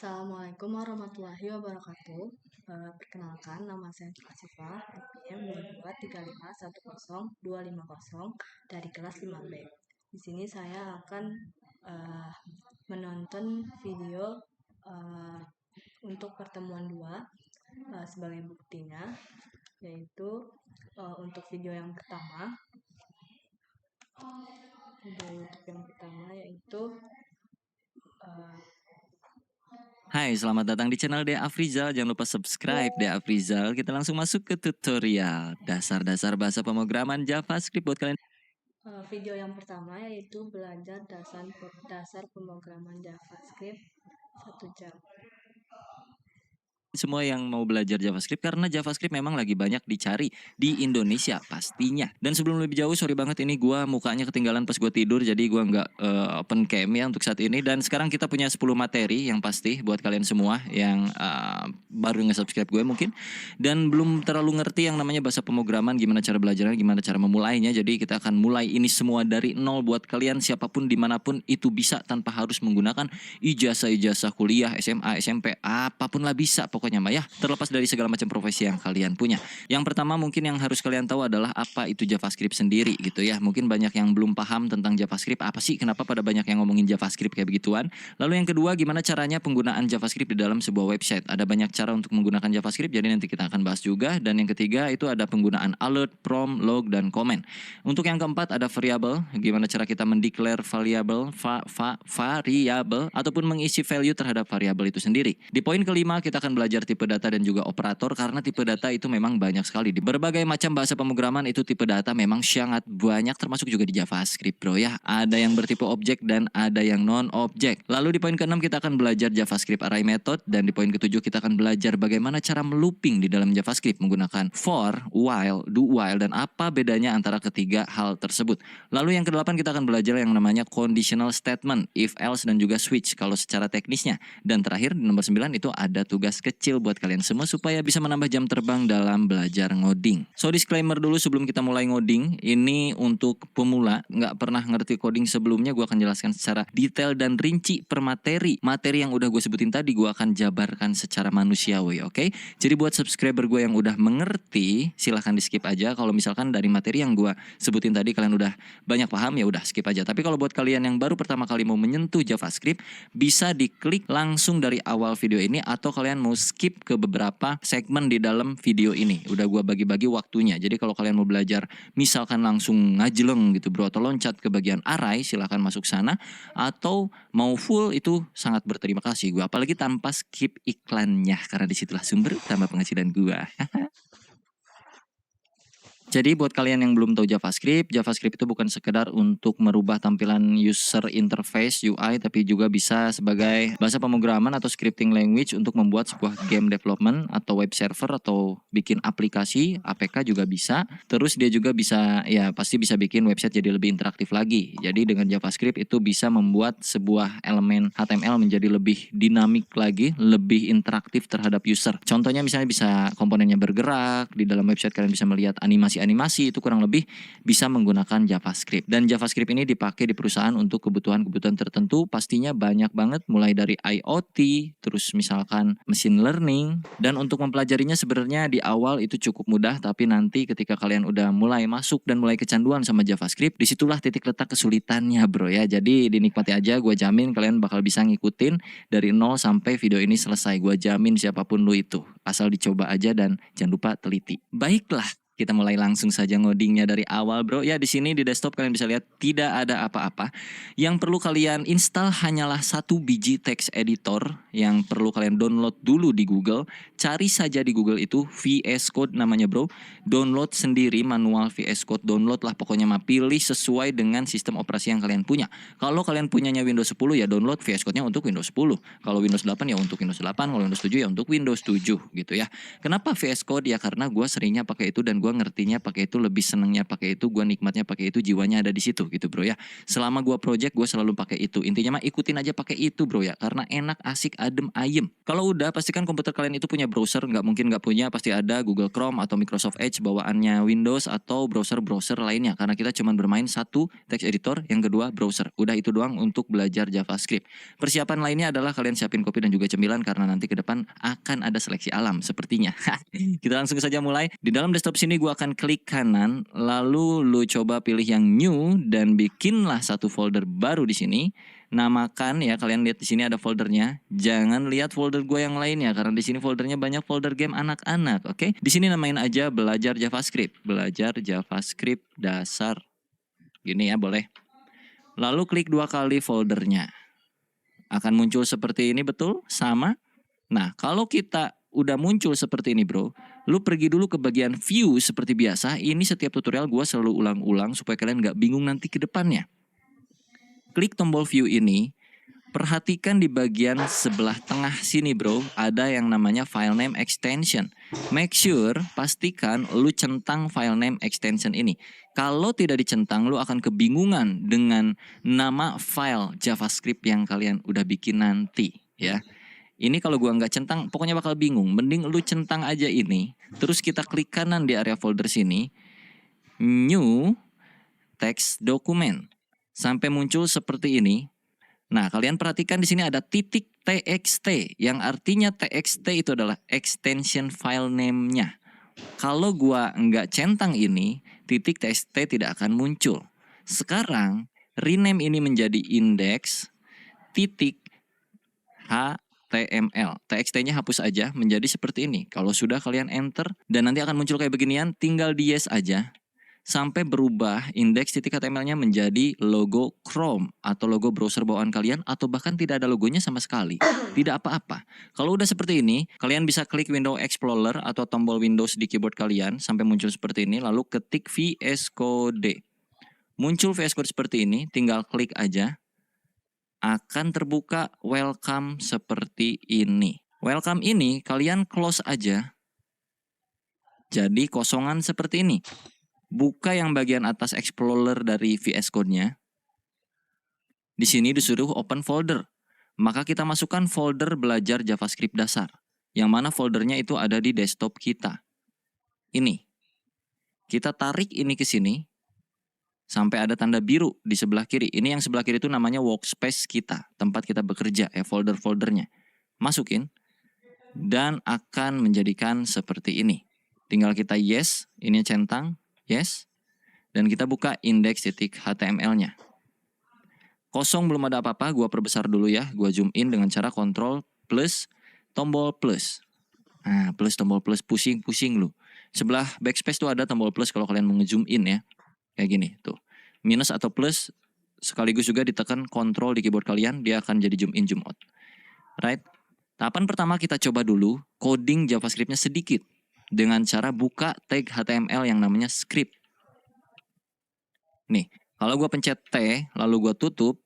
Assalamualaikum warahmatullahi wabarakatuh. Perkenalkan, nama saya Cika Siva, NPM 2235100250 dari kelas 5B. Di sini saya akan menonton video untuk pertemuan 2 sebagai buktinya, yaitu untuk video yang pertama. Hai, selamat datang di channel Dea Afrizal. Jangan lupa subscribe Dea Afrizal. Kita langsung masuk ke tutorial dasar-dasar bahasa pemrograman JavaScript buat kalian. Video yang pertama yaitu belajar dasar pemrograman JavaScript 1 jam. Semua yang mau belajar JavaScript, karena JavaScript memang lagi banyak dicari di Indonesia pastinya. Dan sebelum lebih jauh, sorry banget ini gue mukanya ketinggalan pas gue tidur, jadi gue nggak open cam ya untuk saat ini. Dan sekarang kita punya 10 materi yang pasti buat kalian semua yang baru nge-subscribe gue mungkin dan belum terlalu ngerti yang namanya bahasa pemrograman, gimana cara belajarnya, gimana cara memulainya. Jadi kita akan mulai ini semua dari nol buat kalian siapapun dimanapun itu bisa tanpa harus menggunakan ijazah kuliah, SMA, SMP, apapun lah bisa pokoknya mah ya, terlepas dari segala macam profesi yang kalian punya. Yang pertama mungkin yang harus kalian tahu adalah apa itu JavaScript sendiri gitu ya. Mungkin banyak yang belum paham tentang JavaScript, apa sih, kenapa pada banyak yang ngomongin JavaScript kayak begituan. Lalu yang kedua, gimana caranya penggunaan JavaScript di dalam sebuah website. Ada banyak cara untuk menggunakan JavaScript, jadi nanti kita akan bahas juga. Dan yang ketiga itu ada penggunaan alert, prompt, log, dan comment. Untuk yang keempat ada variable, gimana cara kita mendeclare variable ataupun mengisi value terhadap variabel itu sendiri. Di poin kelima kita akan belajar tipe data dan juga operator, karena tipe data itu memang banyak sekali. Di berbagai macam bahasa pemrograman itu tipe data memang sangat banyak, termasuk juga di JavaScript bro ya. Ada yang bertipe objek dan ada yang non-objek. Lalu di poin keenam kita akan belajar JavaScript array method, dan di poin ketujuh kita akan belajar bagaimana cara melooping di dalam JavaScript menggunakan for, while, do while, dan apa bedanya antara ketiga hal tersebut. Lalu yang kedelapan kita akan belajar yang namanya conditional statement, if, else, dan juga switch kalau secara teknisnya. Dan terakhir di nomor 9 itu ada tugas kecil buat kalian semua supaya bisa menambah jam terbang dalam belajar ngoding. So disclaimer dulu sebelum kita mulai ngoding, ini untuk pemula, nggak pernah ngerti coding sebelumnya. Gue akan jelaskan secara detail dan rinci per materi. Materi yang udah gue sebutin tadi gue akan jabarkan secara manusiawi, oke? Jadi buat subscriber gue yang udah mengerti, silahkan di skip aja. Kalau misalkan dari materi yang gue sebutin tadi kalian udah banyak paham, ya udah skip aja. Tapi kalau buat kalian yang baru pertama kali mau menyentuh JavaScript, bisa diklik langsung dari awal video ini, atau kalian mau skip ke beberapa segmen di dalam video ini. Udah gua bagi-bagi waktunya. Jadi kalau kalian mau belajar misalkan langsung ngajeleng gitu bro, atau loncat ke bagian array, silahkan masuk sana. Atau mau full, itu sangat berterima kasih gua, apalagi tanpa skip iklannya, karena disitulah sumber utama penghasilan gua. Jadi buat kalian yang belum tahu JavaScript itu bukan sekedar untuk merubah tampilan user interface UI, tapi juga bisa sebagai bahasa pemrograman atau scripting language untuk membuat sebuah game development atau web server atau bikin aplikasi, APK juga bisa. Terus dia juga bisa, ya pasti bisa bikin website jadi lebih interaktif lagi. Jadi dengan JavaScript itu bisa membuat sebuah elemen HTML menjadi lebih dinamik lagi, lebih interaktif terhadap user. Contohnya misalnya bisa komponennya bergerak, di dalam website kalian bisa melihat animasi, itu kurang lebih bisa menggunakan JavaScript. Dan JavaScript ini dipakai di perusahaan untuk kebutuhan-kebutuhan tertentu, pastinya banyak banget, mulai dari IoT, terus misalkan machine learning. Dan untuk mempelajarinya sebenarnya di awal itu cukup mudah, tapi nanti ketika kalian udah mulai masuk dan mulai kecanduan sama JavaScript, disitulah titik letak kesulitannya bro ya. Jadi dinikmati aja, gue jamin kalian bakal bisa ngikutin dari nol sampai video ini selesai. Gue jamin siapapun lu itu, asal dicoba aja dan jangan lupa teliti. Baiklah, kita mulai langsung saja ngodingnya dari awal bro. Ya di sini di desktop kalian bisa lihat tidak ada apa-apa. Yang perlu kalian install hanyalah satu biji text editor yang perlu kalian download dulu di Google. Cari saja di Google itu VS Code namanya bro. Download sendiri manual VS Code, download lah pokoknya mah, pilih sesuai dengan sistem operasi yang kalian punya. Kalau kalian punyanya Windows 10 ya download VS Code-nya untuk Windows 10. Kalau Windows 8 ya untuk Windows 8, kalau Windows 7 ya untuk Windows 7 gitu ya. Kenapa VS Code? Ya karena gue seringnya pakai itu dan gue ngertinya pakai itu, lebih senengnya pakai itu, gue nikmatnya pakai itu, jiwanya ada di situ gitu bro ya. Selama gue project gue selalu pakai itu. Intinya mah ikutin aja pakai itu bro ya, karena enak, asik, adem, ayem. Kalau udah pastikan komputer kalian itu punya browser nggak mungkin nggak punya, pasti ada Google Chrome atau Microsoft Edge bawaannya Windows atau browser-browser lainnya. Karena kita cuma bermain satu text editor, yang kedua browser. Udah itu doang untuk belajar JavaScript. Persiapan lainnya adalah kalian siapin kopi dan juga cemilan karena nanti ke depan akan ada seleksi alam sepertinya. Kita langsung saja mulai. Di dalam desktop sini gue akan klik kanan, lalu lu coba pilih yang new dan bikinlah satu folder baru di sini. Namakan ya, kalian lihat di sini ada foldernya. Jangan lihat folder gue yang lainnya karena di sini foldernya banyak folder game anak-anak, oke? Di sini namain aja belajar JavaScript, belajar JavaScript dasar. Gini ya, boleh. Lalu klik 2 kali foldernya. Akan muncul seperti ini, betul? Sama? Nah, kalau kita udah muncul seperti ini, bro, lu pergi dulu ke bagian view seperti biasa. Ini setiap tutorial gue selalu ulang-ulang supaya kalian nggak bingung nanti ke depannya. Klik tombol view ini, perhatikan di bagian sebelah tengah sini, bro, ada yang namanya file name extension. Make sure, pastikan lu centang file name extension ini. Kalau tidak dicentang, lu akan kebingungan dengan nama file JavaScript yang kalian udah bikin nanti, ya. Ini kalau gua nggak centang, pokoknya bakal bingung. Mending lu centang aja ini, terus kita klik kanan di area folder sini, new text document. Sampai muncul seperti ini. Nah, kalian perhatikan di sini ada titik txt, yang artinya txt itu adalah extension file name-nya. Kalau gua nggak centang ini, titik txt tidak akan muncul. Sekarang, rename ini menjadi index titik HTML. TXT-nya hapus aja menjadi seperti ini. Kalau sudah kalian enter, dan nanti akan muncul kayak beginian, tinggal di yes aja. Sampai berubah index.html-nya menjadi logo Chrome atau logo browser bawaan kalian, atau bahkan tidak ada logonya sama sekali. Tidak apa-apa. Kalau udah seperti ini, kalian bisa klik Windows Explorer atau tombol Windows di keyboard kalian sampai muncul seperti ini, lalu ketik VS Code. Muncul VS Code seperti ini, tinggal klik aja. Akan terbuka welcome seperti ini. Welcome ini kalian close aja. Jadi kosongan seperti ini. Buka yang bagian atas Explorer dari VS Code-nya. Di sini disuruh open folder. Maka kita masukkan folder belajar JavaScript dasar. Yang mana foldernya itu ada di desktop kita. Ini. Kita tarik ini ke sini. Sampai ada tanda biru di sebelah kiri. Ini yang sebelah kiri itu namanya workspace kita. Tempat kita bekerja, folder-foldernya. Masukin. Dan akan menjadikan seperti ini. Tinggal kita yes, ini centang. Yes, dan kita buka index.html-nya. Kosong, belum ada apa-apa, gua perbesar dulu ya. Gua zoom in dengan cara Ctrl plus tombol plus. Nah, plus tombol plus, pusing-pusing lu. Sebelah backspace tuh ada tombol plus kalau kalian mau nge-zoom in ya. Kayak gini tuh. Minus atau plus sekaligus juga ditekan Ctrl di keyboard kalian, dia akan jadi zoom in, zoom out. Right? Tahapan pertama kita coba dulu coding JavaScript-nya sedikit. Dengan cara buka tag HTML yang namanya script. Nih, kalau gue pencet T, lalu gue tutup,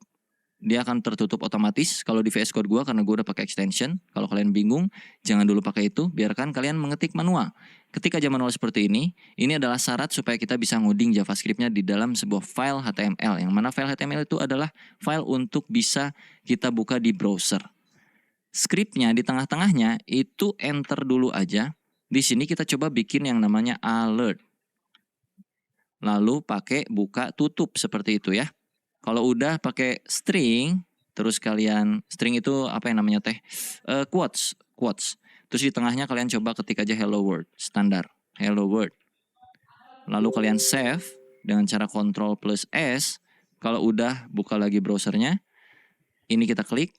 dia akan tertutup otomatis kalau di VS Code gue karena gue udah pakai extension. Kalau kalian bingung, jangan dulu pakai itu, biarkan kalian mengetik manual. Ketik aja manual seperti ini adalah syarat supaya kita bisa ngoding JavaScript-nya di dalam sebuah file HTML. Yang mana file HTML itu adalah file untuk bisa kita buka di browser. Script-nya di tengah-tengahnya itu enter dulu aja. Di sini kita coba bikin yang namanya alert. Lalu pakai buka tutup seperti itu ya. Kalau udah pakai string, terus kalian string itu apa yang namanya teh? Quotes. Terus di tengahnya kalian coba ketik aja hello world, standar. Hello world. Lalu kalian save dengan cara Ctrl plus S. Kalau udah buka lagi browsernya. Ini kita klik.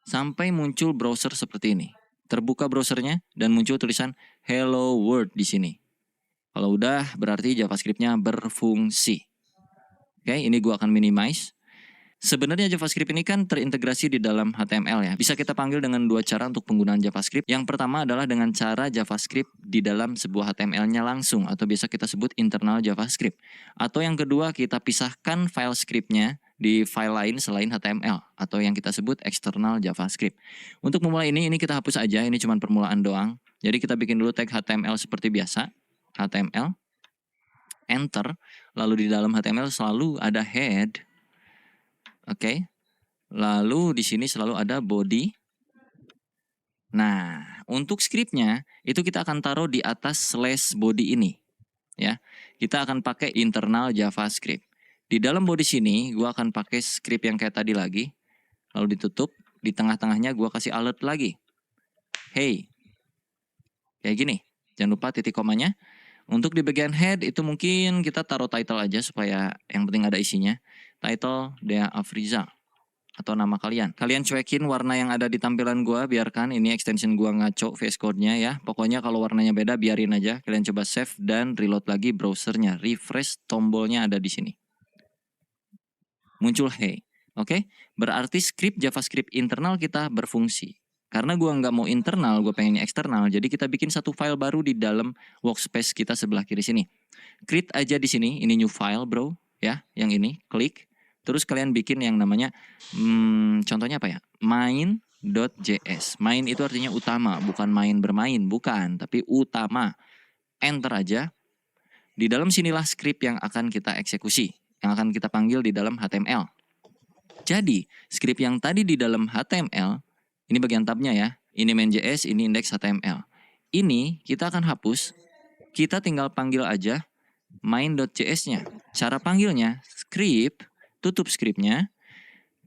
Sampai muncul browser seperti ini. Terbuka browsernya dan muncul tulisan Hello World di sini. Kalau udah berarti JavaScript-nya berfungsi. Oke, ini gua akan minimize. Sebenarnya JavaScript ini kan terintegrasi di dalam HTML ya. Bisa kita panggil dengan dua cara untuk penggunaan JavaScript. Yang pertama adalah dengan cara JavaScript di dalam sebuah HTML-nya langsung, atau biasa kita sebut internal JavaScript. Atau yang kedua, kita pisahkan file script-nya di file lain selain HTML, atau yang kita sebut external JavaScript. Untuk memulai ini kita hapus aja, ini cuma permulaan doang. Jadi kita bikin dulu tag HTML seperti biasa. HTML, enter, lalu di dalam HTML selalu ada head. Oke. Lalu di sini selalu ada body. Nah, untuk scriptnya itu kita akan taruh di atas slash body ini. Ya, kita akan pakai internal JavaScript. Di dalam body sini, gua akan pakai script yang kayak tadi lagi. Lalu ditutup. Di tengah-tengahnya gua kasih alert lagi. Hey. Kayak gini. Jangan lupa titik komanya. Untuk di bagian head itu mungkin kita taruh title aja supaya yang penting ada isinya. Title Dea Afriza atau nama kalian. Kalian cuekin warna yang ada di tampilan gua, biarkan ini extension gua ngaco VS Code-nya ya. Pokoknya kalau warnanya beda biarin aja. Kalian coba save dan reload lagi browsernya. Refresh, tombolnya ada di sini. Muncul hey. Oke, berarti script JavaScript internal kita berfungsi. Karena gua nggak mau internal, gue pengennya eksternal. Jadi kita bikin satu file baru di dalam workspace kita sebelah kiri sini. Create aja di sini, ini new file bro, ya, yang ini, klik. Terus kalian bikin yang namanya, contohnya apa ya? Main.js. Main itu artinya utama, bukan main bermain, bukan, tapi utama. Enter aja. Di dalam sinilah script yang akan kita eksekusi, yang akan kita panggil di dalam HTML. Jadi, script yang tadi di dalam HTML, ini bagian tabnya ya, ini main.js, ini index HTML. Ini kita akan hapus, kita tinggal panggil aja main.js-nya. Cara panggilnya, script, tutup scriptnya.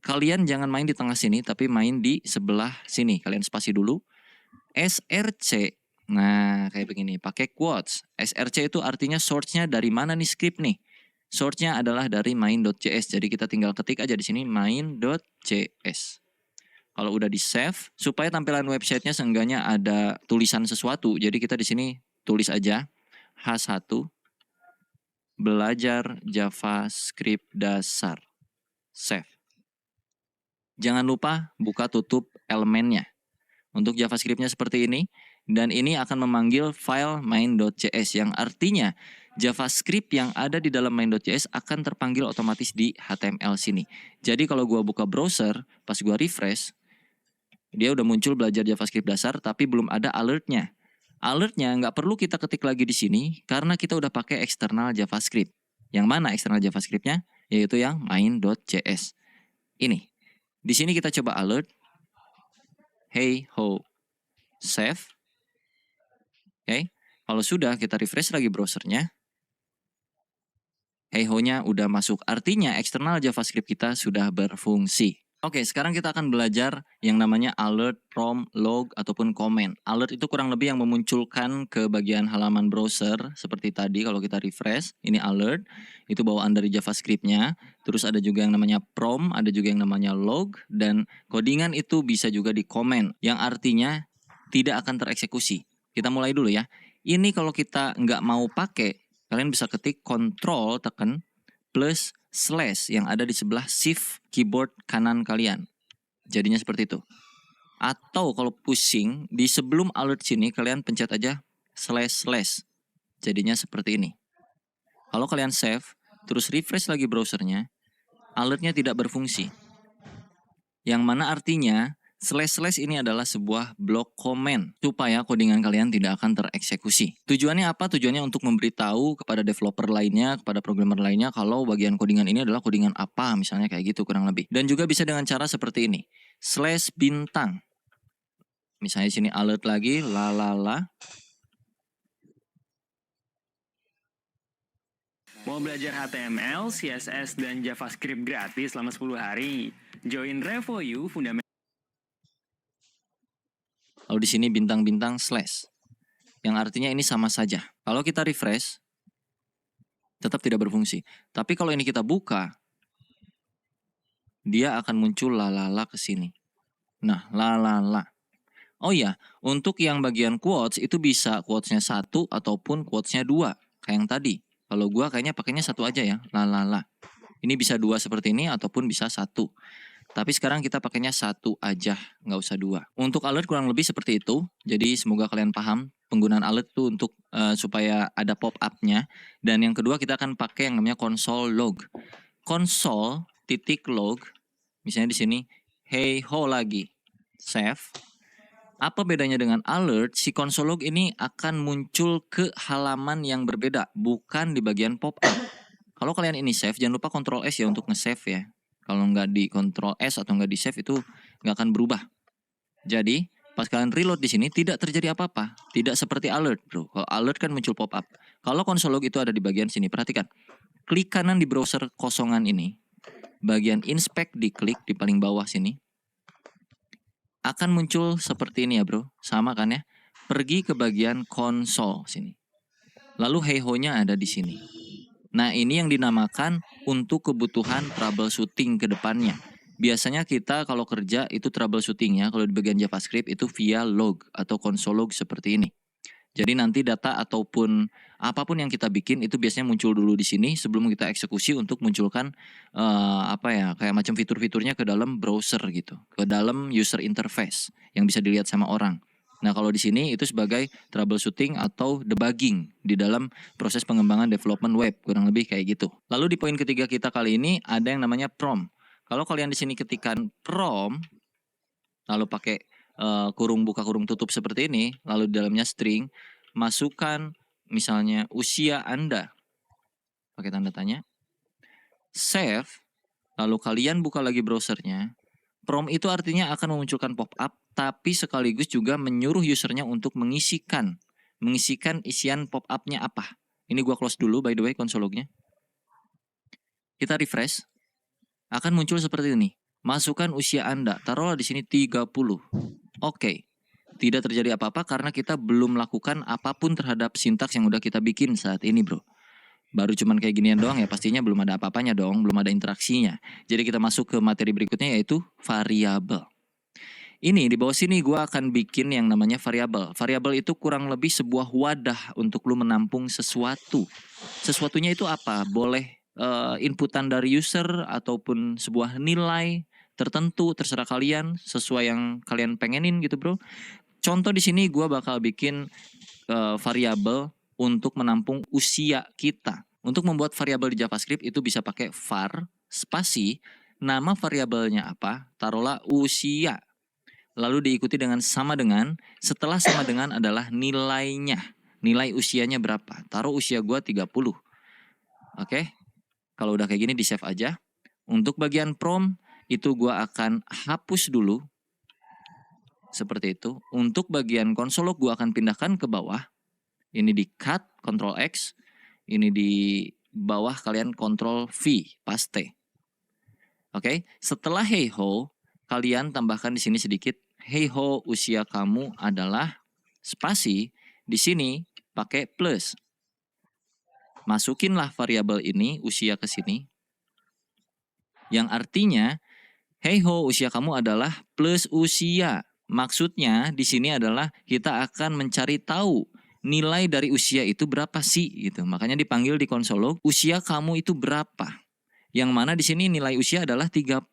Kalian jangan main di tengah sini, tapi main di sebelah sini. Kalian spasi dulu. src, nah kayak begini, pakai quotes. src itu artinya source-nya dari mana nih script nih. Source-nya adalah dari main.js. Jadi kita tinggal ketik aja di sini main.js. Kalau udah di save, supaya tampilan websitenya seenggaknya ada tulisan sesuatu. Jadi kita di sini tulis aja H1 belajar JavaScript dasar. Save. Jangan lupa buka tutup elemennya. Untuk JavaScript-nya seperti ini. Dan ini akan memanggil file main.js yang artinya JavaScript yang ada di dalam main.js akan terpanggil otomatis di HTML sini. Jadi kalau gua buka browser, pas gua refresh, dia udah muncul belajar JavaScript dasar tapi belum ada alertnya. Alertnya nggak perlu kita ketik lagi di sini karena kita udah pakai eksternal JavaScript. Yang mana eksternal JavaScript-nya? Yaitu yang main.js. Ini. Di sini kita coba alert. Hey ho. Save. Oke. Kalau sudah kita refresh lagi browsernya. Hey ho-nya udah masuk. Artinya eksternal JavaScript kita sudah berfungsi. Oke, sekarang kita akan belajar yang namanya alert, prompt, log, ataupun comment. Alert itu kurang lebih yang memunculkan ke bagian halaman browser seperti tadi kalau kita refresh. Ini alert, itu bawaan dari JavaScript-nya. Terus ada juga yang namanya prompt, ada juga yang namanya log, dan codingan itu bisa juga di comment, yang artinya tidak akan tereksekusi. Kita mulai dulu ya. Ini kalau kita nggak mau pakai, kalian bisa ketik Ctrl tekan plus slash yang ada di sebelah shift keyboard kanan kalian. Jadinya seperti itu. Atau kalau pusing, di sebelum alert sini kalian pencet aja slash slash. Jadinya seperti ini. Kalau kalian save, terus refresh lagi browsernya, alertnya tidak berfungsi. Yang mana artinya slash slash ini adalah sebuah blok komen supaya codingan kalian tidak akan tereksekusi. Tujuannya apa? Tujuannya untuk memberitahu kepada developer lainnya, kepada programmer lainnya kalau bagian codingan ini adalah codingan apa, misalnya kayak gitu kurang lebih. Dan juga bisa dengan cara seperti ini. Slash bintang. Misalnya sini alert lagi, lalala. Mau belajar HTML, CSS, dan JavaScript gratis selama 10 hari? Join RevoU Fundamental. Lalu di sini bintang-bintang slash. Yang artinya ini sama saja. Kalau kita refresh, tetap tidak berfungsi. Tapi kalau ini kita buka, dia akan muncul lalala ke sini. Nah, lalala. Oh iya, untuk yang bagian quotes itu bisa quotes-nya 1 ataupun quotes-nya 2. Kayak yang tadi. Kalau gua kayaknya pakainya 1 aja ya, lalala. Ini bisa 2 seperti ini ataupun bisa 1. Tapi sekarang kita pakainya 1 aja, nggak usah 2. Untuk alert kurang lebih seperti itu. Jadi semoga kalian paham penggunaan alert itu untuk supaya ada pop-up-nya. Dan yang kedua kita akan pakai yang namanya console log. Console titik log. Misalnya di sini hey ho lagi. Save. Apa bedanya dengan alert? Si console log ini akan muncul ke halaman yang berbeda, bukan di bagian pop-up. Kalau kalian ini save, jangan lupa Ctrl S ya untuk nge-save ya. Kalau nggak di Ctrl S atau nggak di save itu nggak akan berubah. Jadi Pas kalian reload di sini tidak terjadi apa-apa. Tidak seperti alert, bro. Kalau alert kan muncul pop up. Kalau console log itu ada di bagian sini, perhatikan. Klik kanan di browser kosongan ini. Bagian inspect diklik di paling bawah sini. Akan muncul seperti ini ya, bro. Sama kan ya? Pergi ke bagian console sini. Lalu hey ho-nya ada di sini. Nah, ini yang dinamakan untuk kebutuhan troubleshooting ke depannya. Biasanya kita kalau kerja itu troubleshootingnya kalau di bagian JavaScript itu via log atau console log seperti ini. Jadi nanti data ataupun apapun yang kita bikin itu biasanya muncul dulu di sini sebelum kita eksekusi untuk munculkan kayak macam fitur-fiturnya ke dalam browser gitu, ke dalam user interface yang bisa dilihat sama orang. Nah, kalau di sini itu sebagai troubleshooting atau debugging di dalam proses pengembangan development web, kurang lebih kayak gitu. Lalu di poin ketiga kita kali ini ada yang namanya prompt. Kalau kalian di sini ketikkan prompt, lalu pakai kurung buka kurung tutup seperti ini, lalu di dalamnya string, masukkan misalnya usia Anda, pakai tanda tanya, save, lalu kalian buka lagi browsernya. Prompt itu artinya akan memunculkan pop-up, tapi sekaligus juga menyuruh usernya untuk mengisikan isian pop-up-nya apa. Ini gua close dulu by the way console log-nya. Kita refresh. Akan muncul seperti ini. Masukkan usia Anda, taruhlah di sini 30. Oke. Tidak terjadi apa-apa karena kita belum melakukan apapun terhadap sintaks yang udah kita bikin saat ini, bro. Baru cuman kayak ginian doang ya, pastinya belum ada apa-apanya dong, belum ada interaksinya. Jadi kita masuk ke materi berikutnya yaitu variabel. Ini di bawah sini gue akan bikin yang namanya variabel. Variabel itu kurang lebih sebuah wadah untuk lu menampung sesuatu. Sesuatunya itu apa? Boleh inputan dari user ataupun sebuah nilai tertentu, terserah kalian sesuai yang kalian pengenin gitu, bro. Contoh di sini gue bakal bikin variabel untuk menampung usia kita. Untuk membuat variabel di JavaScript itu bisa pakai var spasi, nama variabelnya apa, taruhlah usia. Lalu diikuti dengan sama dengan, setelah sama dengan adalah nilainya. Nilai usianya berapa? Taruh usia gua 30. Oke. Kalau udah kayak gini di save aja. Untuk bagian prompt itu gua akan hapus dulu. Seperti itu. Untuk bagian console log gua akan pindahkan ke bawah. Ini di cut, Ctrl X. Ini di bawah kalian Ctrl V, paste. Oke, setelah hey ho, kalian tambahkan di sini sedikit. Hey ho, usia kamu adalah spasi. Di sini pakai plus. Masukinlah variabel ini, usia ke sini. Yang artinya, hey ho, usia kamu adalah plus usia. Maksudnya di sini adalah kita akan mencari tahu nilai dari usia itu berapa sih gitu. Makanya dipanggil di console log, usia kamu itu berapa? Yang mana di sini nilai usia adalah 30.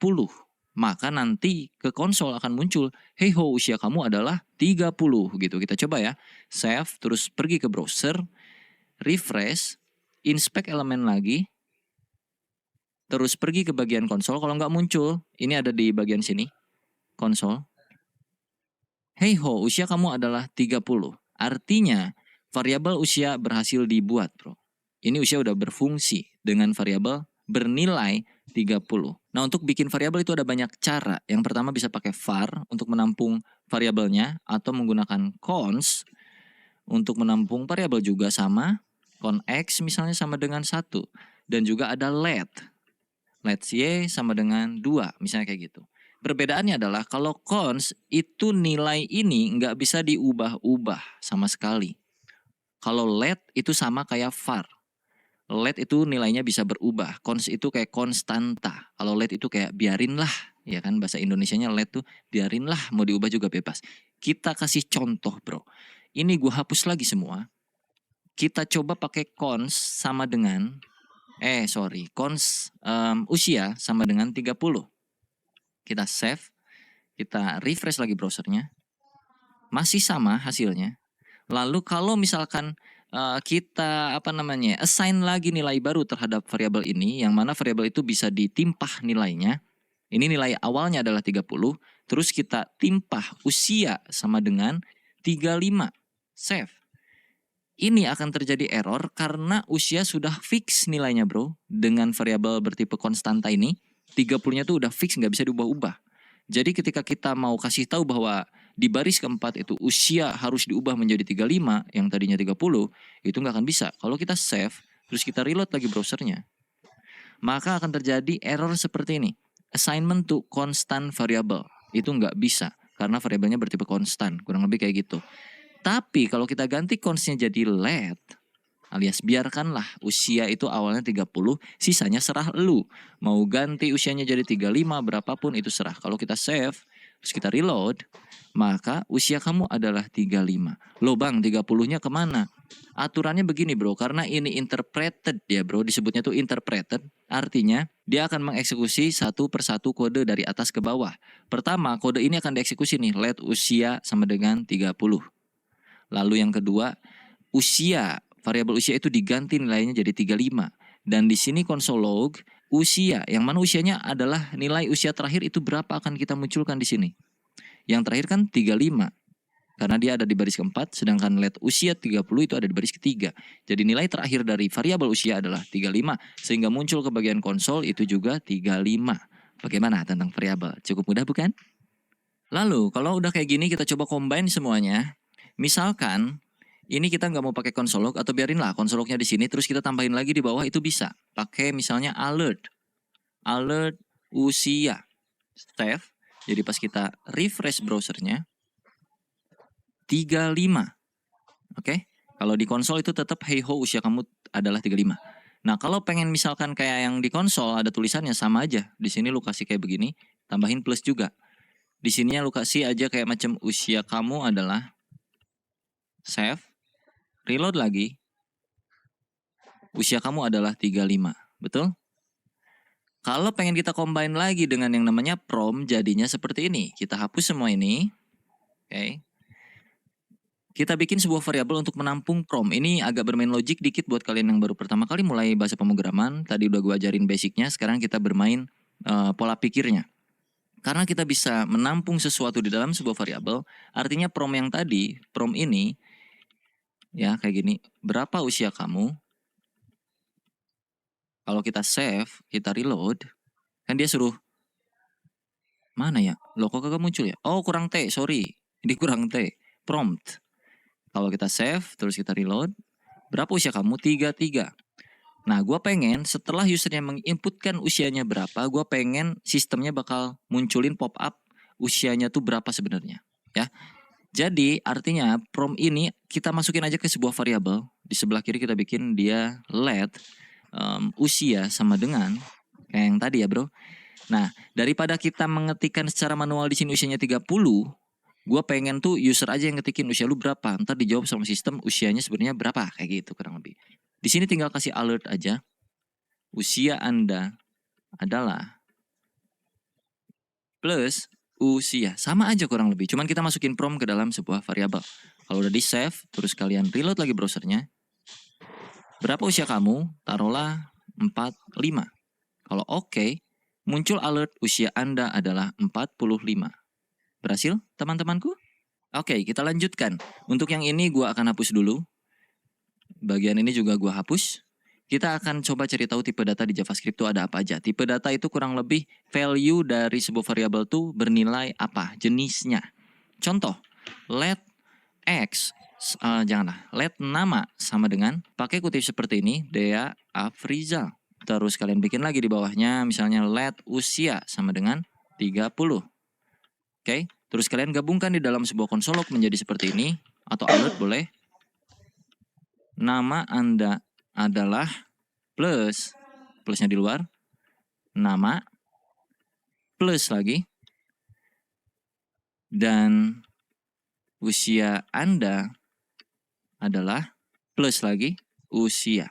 Maka nanti ke konsol akan muncul, hey ho, usia kamu adalah 30 gitu. Kita coba ya. Save, terus pergi ke browser, refresh, inspect elemen lagi, terus pergi ke bagian konsol. Kalau nggak muncul, ini ada di bagian sini, konsol. Hey ho, usia kamu adalah 30. Artinya variabel usia berhasil dibuat, bro. Ini usia udah berfungsi dengan variabel bernilai 30. Nah, untuk bikin variabel itu ada banyak cara. Yang pertama bisa pakai var untuk menampung variabelnya atau menggunakan cons untuk menampung variabel juga sama. Con x misalnya sama dengan 1 dan juga ada let. Let y sama dengan 2, misalnya kayak gitu. Perbedaannya adalah kalau cons itu nilai ini nggak bisa diubah-ubah sama sekali. Kalau let itu sama kayak var. Let itu nilainya bisa berubah. Cons itu kayak konstanta. Kalau let itu kayak biarinlah. Ya kan bahasa Indonesianya let tuh biarinlah. Mau diubah juga bebas. Kita kasih contoh, bro. Ini gue hapus lagi semua. Kita coba pakai cons sama dengan cons usia sama dengan 30. Kita save, kita refresh lagi browsernya, masih sama hasilnya. Lalu kalau misalkan kita assign lagi nilai baru terhadap variabel ini, yang mana variabel itu bisa ditimpah nilainya. Ini nilai awalnya adalah 30, terus kita timpah usia sama dengan 35, save. Ini akan terjadi error karena usia sudah fix nilainya, bro. Dengan variabel bertipe konstanta ini, 30-nya tuh udah fix, nggak bisa diubah-ubah. Jadi ketika kita mau kasih tahu bahwa di baris keempat itu usia harus diubah menjadi 35 yang tadinya 30, itu nggak akan bisa. Kalau kita save, terus kita reload lagi browsernya, maka akan terjadi error seperti ini. Assignment to constant variable. Itu nggak bisa, karena variabelnya bertipe konstan, kurang lebih kayak gitu. Tapi kalau kita ganti constnya jadi let, alias biarkanlah usia itu awalnya 30, sisanya serah lu. Mau ganti usianya jadi 35, berapapun itu serah. Kalau kita save, terus kita reload, maka usia kamu adalah 35. Loh bang, 30-nya kemana? Aturannya begini bro, karena ini interpreted ya bro, disebutnya tuh interpreted. Artinya, dia akan mengeksekusi satu persatu kode dari atas ke bawah. Pertama, kode ini akan dieksekusi nih, let usia sama dengan 30. Lalu yang kedua, variabel usia itu diganti nilainya jadi 35. Dan di sini console log usia, yang mana usianya adalah nilai usia terakhir itu berapa akan kita munculkan di sini. Yang terakhir kan 35. Karena dia ada di baris keempat, sedangkan let usia 30 itu ada di baris ketiga. Jadi nilai terakhir dari variabel usia adalah 35. Sehingga muncul ke bagian konsol itu juga 35. Bagaimana tentang variabel? Cukup mudah bukan? Lalu kalau udah kayak gini kita coba combine semuanya. Misalkan ini kita nggak mau pakai console log atau biarinlah console lognya di sini, terus kita tambahin lagi di bawah itu bisa. Pakai misalnya alert usia, save. Jadi pas kita refresh browsernya 35. Oke? Kalau di konsol itu tetap hey ho usia kamu adalah 35. Nah, kalau pengen misalkan kayak yang di konsol ada tulisannya sama aja. Di sini lu kasih kayak begini, tambahin plus juga. Di sininya lu kasih aja kayak macam usia kamu adalah save. Reload lagi, usia kamu adalah 35, betul? Kalau pengen kita combine lagi dengan yang namanya prom, jadinya seperti ini. Kita hapus semua ini, oke. Kita bikin sebuah variabel untuk menampung prom. Ini agak bermain logik dikit buat kalian yang baru pertama kali mulai bahasa pemrograman. Tadi udah gue ajarin basicnya, sekarang kita bermain pola pikirnya. Karena kita bisa menampung sesuatu di dalam sebuah variabel, artinya prom yang tadi, prom ini, ya kayak gini, berapa usia kamu? Kalau kita save, kita reload, kan dia suruh mana ya? Loh kok kagak muncul ya? Oh kurang T, sorry, ini kurang T, prompt. Kalau kita save, terus kita reload, berapa usia kamu? 33. Nah gue pengen setelah usernya menginputkan usianya berapa, gue pengen sistemnya bakal munculin pop up usianya tuh berapa sebenarnya, ya. Jadi artinya prom ini kita masukin aja ke sebuah variabel. Di sebelah kiri kita bikin dia let usia sama dengan kayak yang tadi ya bro. Nah daripada kita mengetikkan secara manual di sini usianya 30, gue pengen tuh user aja yang ngetikin usia lu berapa. Ntar dijawab sama sistem usianya sebenarnya berapa kayak gitu kurang lebih. Di sini tinggal kasih alert aja. Usia Anda adalah plus usia, sama aja kurang lebih, cuman kita masukin prom ke dalam sebuah variabel. Kalau udah di save, terus kalian reload lagi browsernya, berapa usia kamu? Taruhlah 45. Kalau oke, muncul alert usia Anda adalah 45. Berhasil teman-temanku? Oke, kita lanjutkan. Untuk yang ini gua akan hapus dulu. Bagian ini juga gua hapus. Kita akan coba cari tahu tipe data di JavaScript itu ada apa aja. Tipe data itu kurang lebih value dari sebuah variabel tuh bernilai apa, jenisnya. Contoh, let x, let nama sama dengan, pakai kutip seperti ini, Dea Afrizal. Terus kalian bikin lagi di bawahnya, misalnya let usia sama dengan 30. Oke, terus kalian gabungkan di dalam sebuah console log menjadi seperti ini, atau alert boleh. Nama Anda adalah plusnya di luar, nama, plus lagi, dan usia Anda adalah plus lagi usia.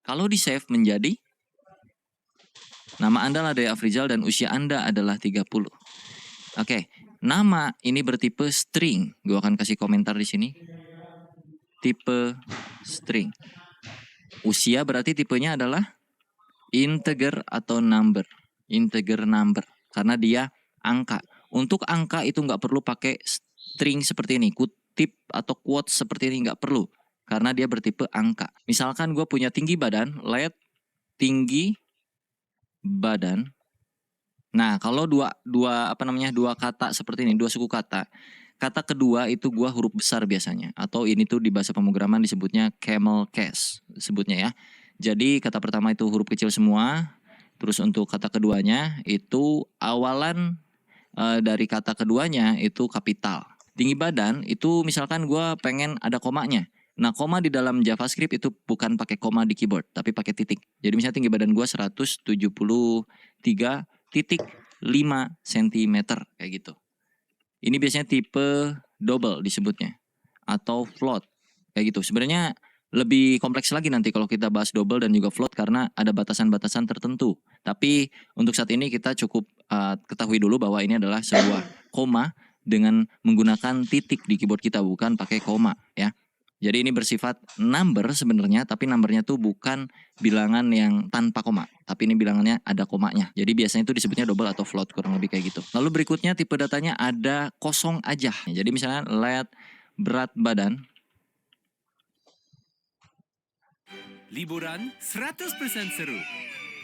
Kalau di save menjadi, nama Anda adalah Dea Afrizal dan usia Anda adalah 30. Oke, nama ini bertipe string. Gue akan kasih komentar di sini. Tipe string. Usia berarti tipenya adalah integer atau number. Integer number. Karena dia angka. Untuk angka itu nggak perlu pakai string seperti ini. Kutip atau quote seperti ini nggak perlu. Karena dia bertipe angka. Misalkan gue punya tinggi badan. Let tinggi badan Nah, kalau dua kata seperti ini, dua suku kata. Kata kedua itu gua huruf besar biasanya, atau ini tuh di bahasa pemrograman disebutnya camel case sebutnya ya. Jadi kata pertama itu huruf kecil semua, terus untuk kata keduanya itu awalan dari kata keduanya itu kapital. Tinggi badan itu misalkan gua pengen ada komanya. Nah, koma di dalam JavaScript itu bukan pakai koma di keyboard, tapi pakai titik. Jadi misalnya tinggi badan gua 173.5 cm kayak gitu. Ini biasanya tipe double disebutnya atau float kayak gitu. Sebenarnya lebih kompleks lagi nanti kalau kita bahas double dan juga float karena ada batasan-batasan tertentu. Tapi untuk saat ini kita cukup ketahui dulu bahwa ini adalah sebuah koma dengan menggunakan titik di keyboard kita, bukan pakai koma ya. Jadi ini bersifat number sebenarnya, tapi numbernya tuh bukan bilangan yang tanpa koma, tapi ini bilangannya ada komanya. Jadi biasanya itu disebutnya double atau float, kurang lebih kayak gitu. Lalu berikutnya tipe datanya ada kosong aja. Jadi misalnya let berat badan. Liburan 100% seru.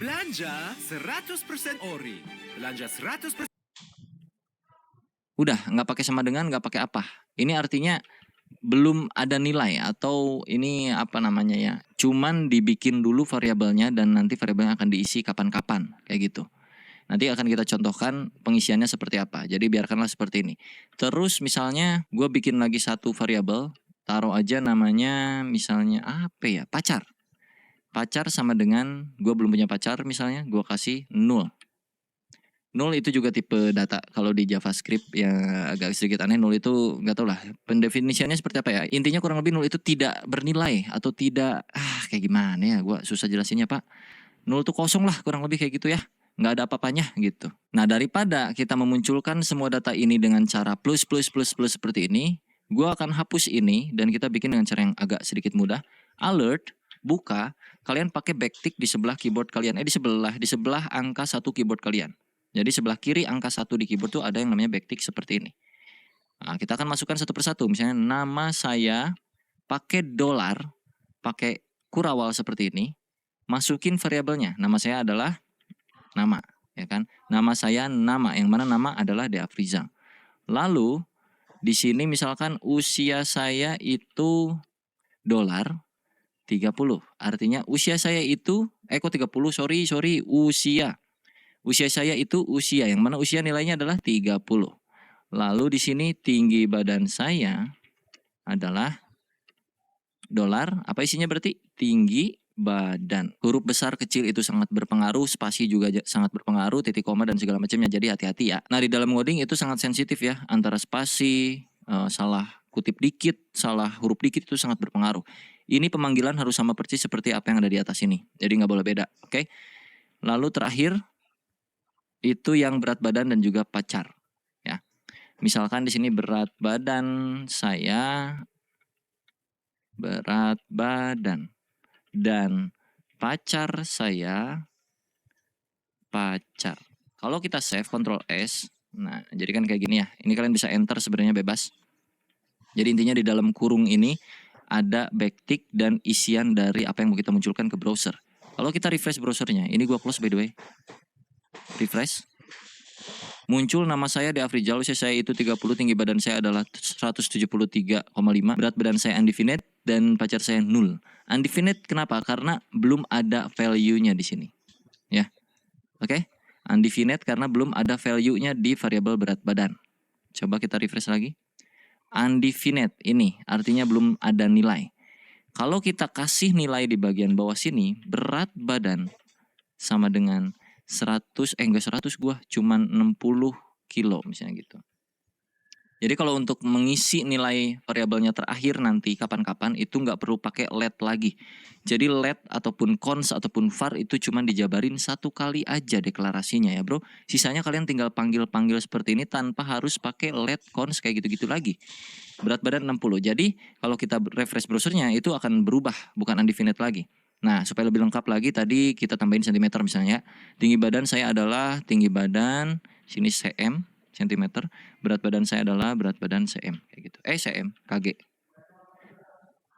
Belanja 100% ori. Belanja 100%. Udah, nggak pakai sama dengan, nggak pakai apa. Ini artinya belum ada nilai atau ini apa namanya ya, cuman dibikin dulu variabelnya dan nanti variabelnya akan diisi kapan-kapan kayak gitu. Nanti akan kita contohkan pengisiannya seperti apa. Jadi biarkanlah seperti ini. Terus misalnya gue bikin lagi satu variabel, taruh aja namanya misalnya apa ya, pacar. Pacar sama dengan gue belum punya pacar misalnya, gue kasih 0. 0 itu juga tipe data. Kalau di JavaScript yang agak sedikit aneh, 0 itu nggak tahu lah pendefinisiannya seperti apa ya. Intinya kurang lebih 0 itu tidak bernilai atau tidak kayak gimana ya, gue susah jelasinnya Pak. 0 itu kosong lah kurang lebih kayak gitu ya, nggak ada apa-apanya gitu. Nah, daripada kita memunculkan semua data ini dengan cara plus seperti ini, gue akan hapus ini dan kita bikin dengan cara yang agak sedikit mudah. Alert, buka, kalian pakai backtick di sebelah keyboard kalian. Di sebelah angka 1 keyboard kalian. Jadi sebelah kiri angka 1 di keyboard tuh ada yang namanya backtick seperti ini. Nah, kita akan masukkan satu persatu. Misalnya nama saya pakai $, pakai kurawal seperti ini. Masukin variabelnya. Nama saya adalah nama, ya kan? Nama saya nama, yang mana nama adalah Deafrizal. Lalu di sini misalkan usia saya itu $30. Artinya usia saya itu kok 30, sorry, usia. Usia saya itu usia, yang mana usia nilainya adalah 30. Lalu di sini tinggi badan saya adalah $, apa isinya berarti? Tinggi badan. Huruf besar kecil itu sangat berpengaruh, spasi juga sangat berpengaruh, titik koma dan segala macamnya, jadi hati-hati ya. Nah, di dalam ngoding itu sangat sensitif ya, antara spasi, salah kutip dikit, salah huruf dikit itu sangat berpengaruh. Ini pemanggilan harus sama persis seperti apa yang ada di atas ini, jadi nggak boleh beda, oke? Lalu terakhir itu yang berat badan dan juga pacar ya. Misalkan di sini berat badan saya, berat badan, dan pacar saya pacar. Kalau kita save Ctrl S, nah jadi kan kayak gini ya. Ini kalian bisa enter sebenarnya bebas. Jadi intinya di dalam kurung ini ada backtick dan isian dari apa yang mau kita munculkan ke browser. Kalau kita refresh browsernya, ini gua close by the way. Refresh. Muncul nama saya Deafrizal, usia saya itu 30, tinggi badan saya adalah 173,5, berat badan saya undefinite dan pacar saya 0. Undefinite kenapa? Karena belum ada value-nya di sini. Ya. Oke? Undefinite karena belum ada value-nya di variabel berat badan. Coba kita refresh lagi. Undefinite ini artinya belum ada nilai. Kalau kita kasih nilai di bagian bawah sini, berat badan sama dengan 100 gua cuman 60 kilo misalnya gitu. Jadi kalau untuk mengisi nilai variabelnya terakhir nanti kapan-kapan itu nggak perlu pakai let lagi. Jadi let ataupun cons ataupun var itu cuma dijabarin satu kali aja deklarasinya ya bro. Sisanya kalian tinggal panggil-panggil seperti ini tanpa harus pakai let cons kayak gitu-gitu lagi. Berat badan 60. Jadi kalau kita refresh browsernya itu akan berubah, bukan undefinite lagi. Nah, supaya lebih lengkap lagi tadi kita tambahin sentimeter misalnya. Tinggi badan saya adalah tinggi badan, sini cm, sentimeter. Berat badan saya adalah berat badan cm kayak gitu. Cm, kg.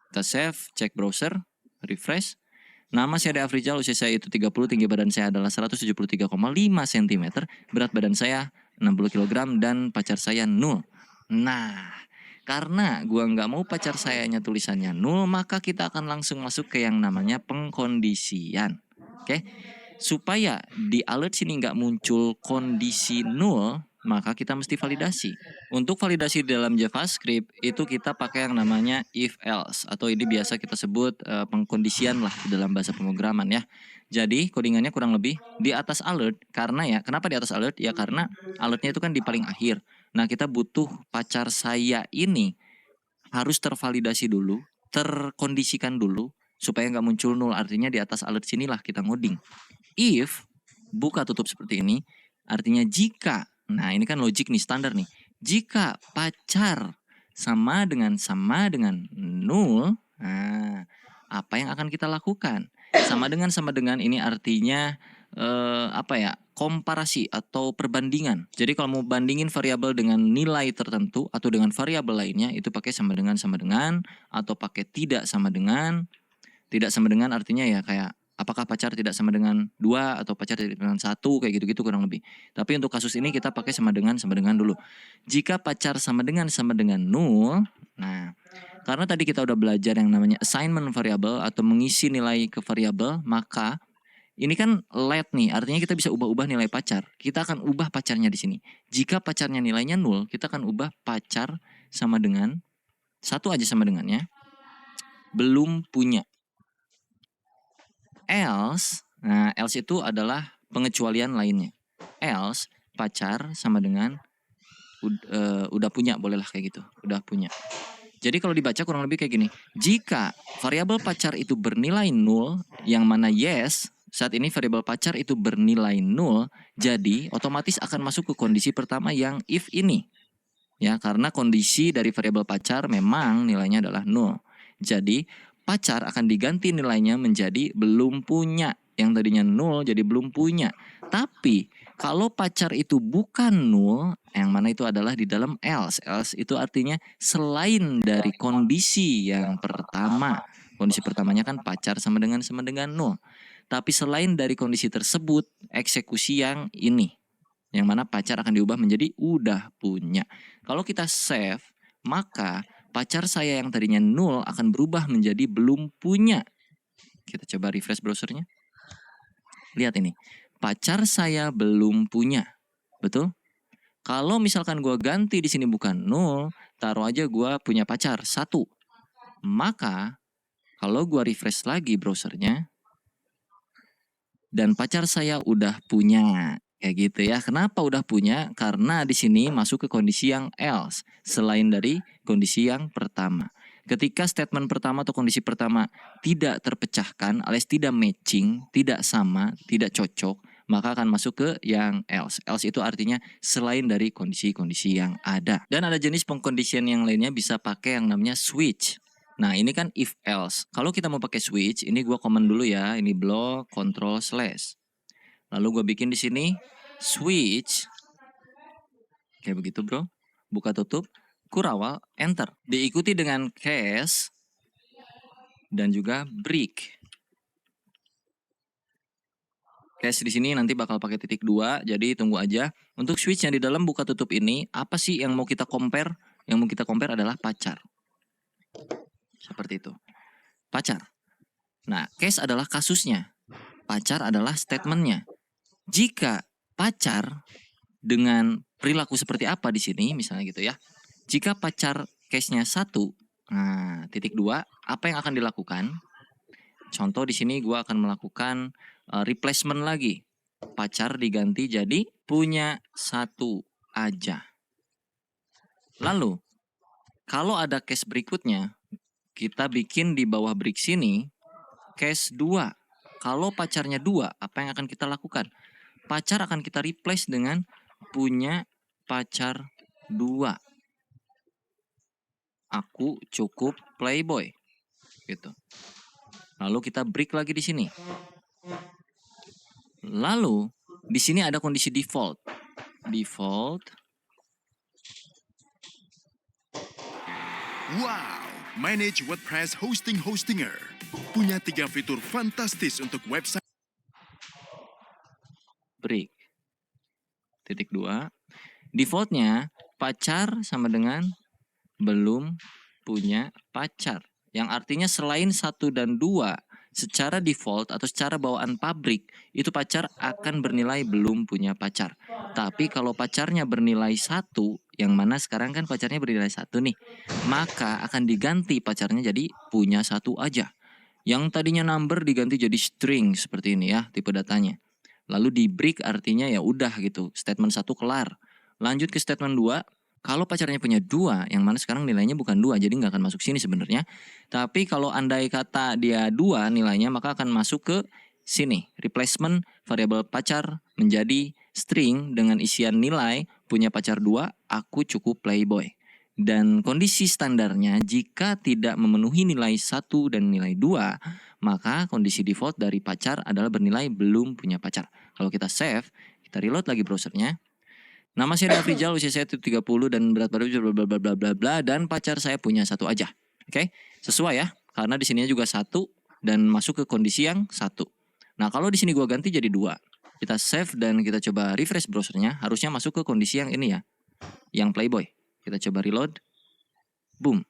Kita save, cek browser, refresh. Nama saya Ade Afrizal, usia saya itu 30, tinggi badan saya adalah 173,5 cm, berat badan saya 60 kg, dan pacar saya 0. Nah, karena gua nggak mau pacar sayanya tulisannya 0, maka kita akan langsung masuk ke yang namanya pengkondisian. Oke? Supaya di alert sini nggak muncul kondisi 0, maka kita mesti validasi. Untuk validasi dalam JavaScript itu kita pakai yang namanya if else, atau ini biasa kita sebut pengkondisian lah di dalam bahasa pemrograman ya. Jadi codingannya kurang lebih di atas alert, karena ya kenapa di atas alert? Ya karena alertnya itu kan di paling akhir. Nah, kita butuh pacar saya ini harus tervalidasi dulu, terkondisikan dulu supaya nggak muncul 0. Artinya di atas alert sinilah kita ngoding. If buka tutup seperti ini, artinya jika. Nah, ini kan logik nih, standar nih. Jika pacar sama dengan 0, nah, apa yang akan kita lakukan? Sama dengan ini artinya komparasi atau perbandingan. Jadi kalau mau bandingin variabel dengan nilai tertentu atau dengan variabel lainnya, itu pakai sama dengan atau pakai tidak sama dengan. Tidak sama dengan artinya ya kayak apakah pacar tidak sama dengan 2 atau pacar tidak dengan 1, kayak gitu-gitu kurang lebih. Tapi untuk kasus ini kita pakai sama dengan dulu. Jika pacar sama dengan 0, nah, karena tadi kita udah belajar yang namanya assignment variable atau mengisi nilai ke variabel, maka ini kan let nih, artinya kita bisa ubah-ubah nilai pacar. Kita akan ubah pacarnya di sini. Jika pacarnya nilainya 0, kita akan ubah pacar sama dengan 1 aja sama dengannya, belum punya. Else, nah else itu adalah pengecualian lainnya. Else pacar sama dengan udah punya, bolehlah kayak gitu, udah punya. Jadi kalau dibaca kurang lebih kayak gini. Jika variabel pacar itu bernilai 0, yang mana yes, saat ini variabel pacar itu bernilai 0, jadi otomatis akan masuk ke kondisi pertama yang if ini. Ya, karena kondisi dari variabel pacar memang nilainya adalah 0. Jadi pacar akan diganti nilainya menjadi belum punya. Yang tadinya 0 jadi belum punya. Tapi kalau pacar itu bukan 0, yang mana itu adalah di dalam else. Else itu artinya selain dari kondisi yang pertama. Kondisi pertamanya kan pacar sama dengan 0. Tapi selain dari kondisi tersebut, eksekusi yang ini. Yang mana pacar akan diubah menjadi udah punya. Kalau kita save, maka pacar saya yang tadinya 0 akan berubah menjadi belum punya. Kita coba refresh browsernya. Lihat ini. Pacar saya belum punya. Betul? Kalau misalkan gue ganti di sini bukan 0, taruh aja gue punya pacar 1. Maka kalau gue refresh lagi browsernya, dan pacar saya udah punya. Kayak gitu ya. Kenapa udah punya? Karena di sini masuk ke kondisi yang else. Selain dari kondisi yang pertama. Ketika statement pertama atau kondisi pertama tidak terpecahkan alias tidak matching, tidak sama, tidak cocok, maka akan masuk ke yang else. Else itu artinya selain dari kondisi-kondisi yang ada. Dan ada jenis pengkondisian yang lainnya bisa pakai yang namanya switch. Nah, ini kan if else. Kalau kita mau pakai switch, ini gua komen dulu ya. Ini block control slash. Lalu gue bikin di sini switch. Kayak begitu, bro. Buka tutup, kurawal, enter. Diikuti dengan case dan juga break. Case di sini nanti bakal pakai titik 2, jadi tunggu aja. Untuk switch yang di dalam buka tutup ini, apa sih yang mau kita compare? Yang mau kita compare adalah pacar. Seperti itu. Pacar. Nah, case adalah kasusnya. Pacar adalah statementnya. Jika pacar dengan perilaku seperti apa di sini, misalnya gitu ya. Jika pacar case-nya 1, nah, titik 2, apa yang akan dilakukan? Contoh di sini gue akan melakukan replacement lagi. Pacar diganti jadi punya 1 aja. Lalu, kalau ada case berikutnya, kita bikin di bawah break sini, case 2. Kalau pacarnya 2, apa yang akan kita lakukan? Pacar akan kita replace dengan punya pacar 2. Aku cukup playboy. Gitu. Lalu kita break lagi di sini. Lalu di sini ada kondisi default. Default. Wow, Manage WordPress Hostinger. Punya 3 fitur fantastis untuk website. Break. Titik 2. Defaultnya pacar sama dengan belum punya pacar. Yang artinya selain 1 dan 2, secara default atau secara bawaan pabrik, itu pacar akan bernilai belum punya pacar. Tapi kalau pacarnya bernilai 1, yang mana sekarang kan pacarnya bernilai 1 nih, maka akan diganti pacarnya jadi punya 1 aja. Yang tadinya number diganti jadi string seperti ini ya, tipe datanya. Lalu di break artinya ya udah gitu, statement 1 kelar. Lanjut ke statement 2. Kalau pacarnya punya 2, yang mana sekarang nilainya bukan 2, jadi nggak akan masuk sini sebenarnya. Tapi kalau andai kata dia 2 nilainya, maka akan masuk ke sini. Replacement variabel pacar menjadi string dengan isian nilai punya pacar 2, aku cukup playboy. Dan kondisi standarnya jika tidak memenuhi nilai 1 dan nilai 2, maka kondisi default dari pacar adalah bernilai belum punya pacar. Kalau kita save, kita reload lagi browsernya. Nama saya Afrizal, usia saya 30 dan berat badan bla bla bla bla bla bla, dan pacar saya punya 1 aja. Oke? Sesuai ya, karena di sininya juga 1 dan masuk ke kondisi yang 1. Nah, kalau di sini gua ganti jadi 2. Kita save dan kita coba refresh browsernya, harusnya masuk ke kondisi yang ini ya. Yang playboy. Kita coba reload. Boom.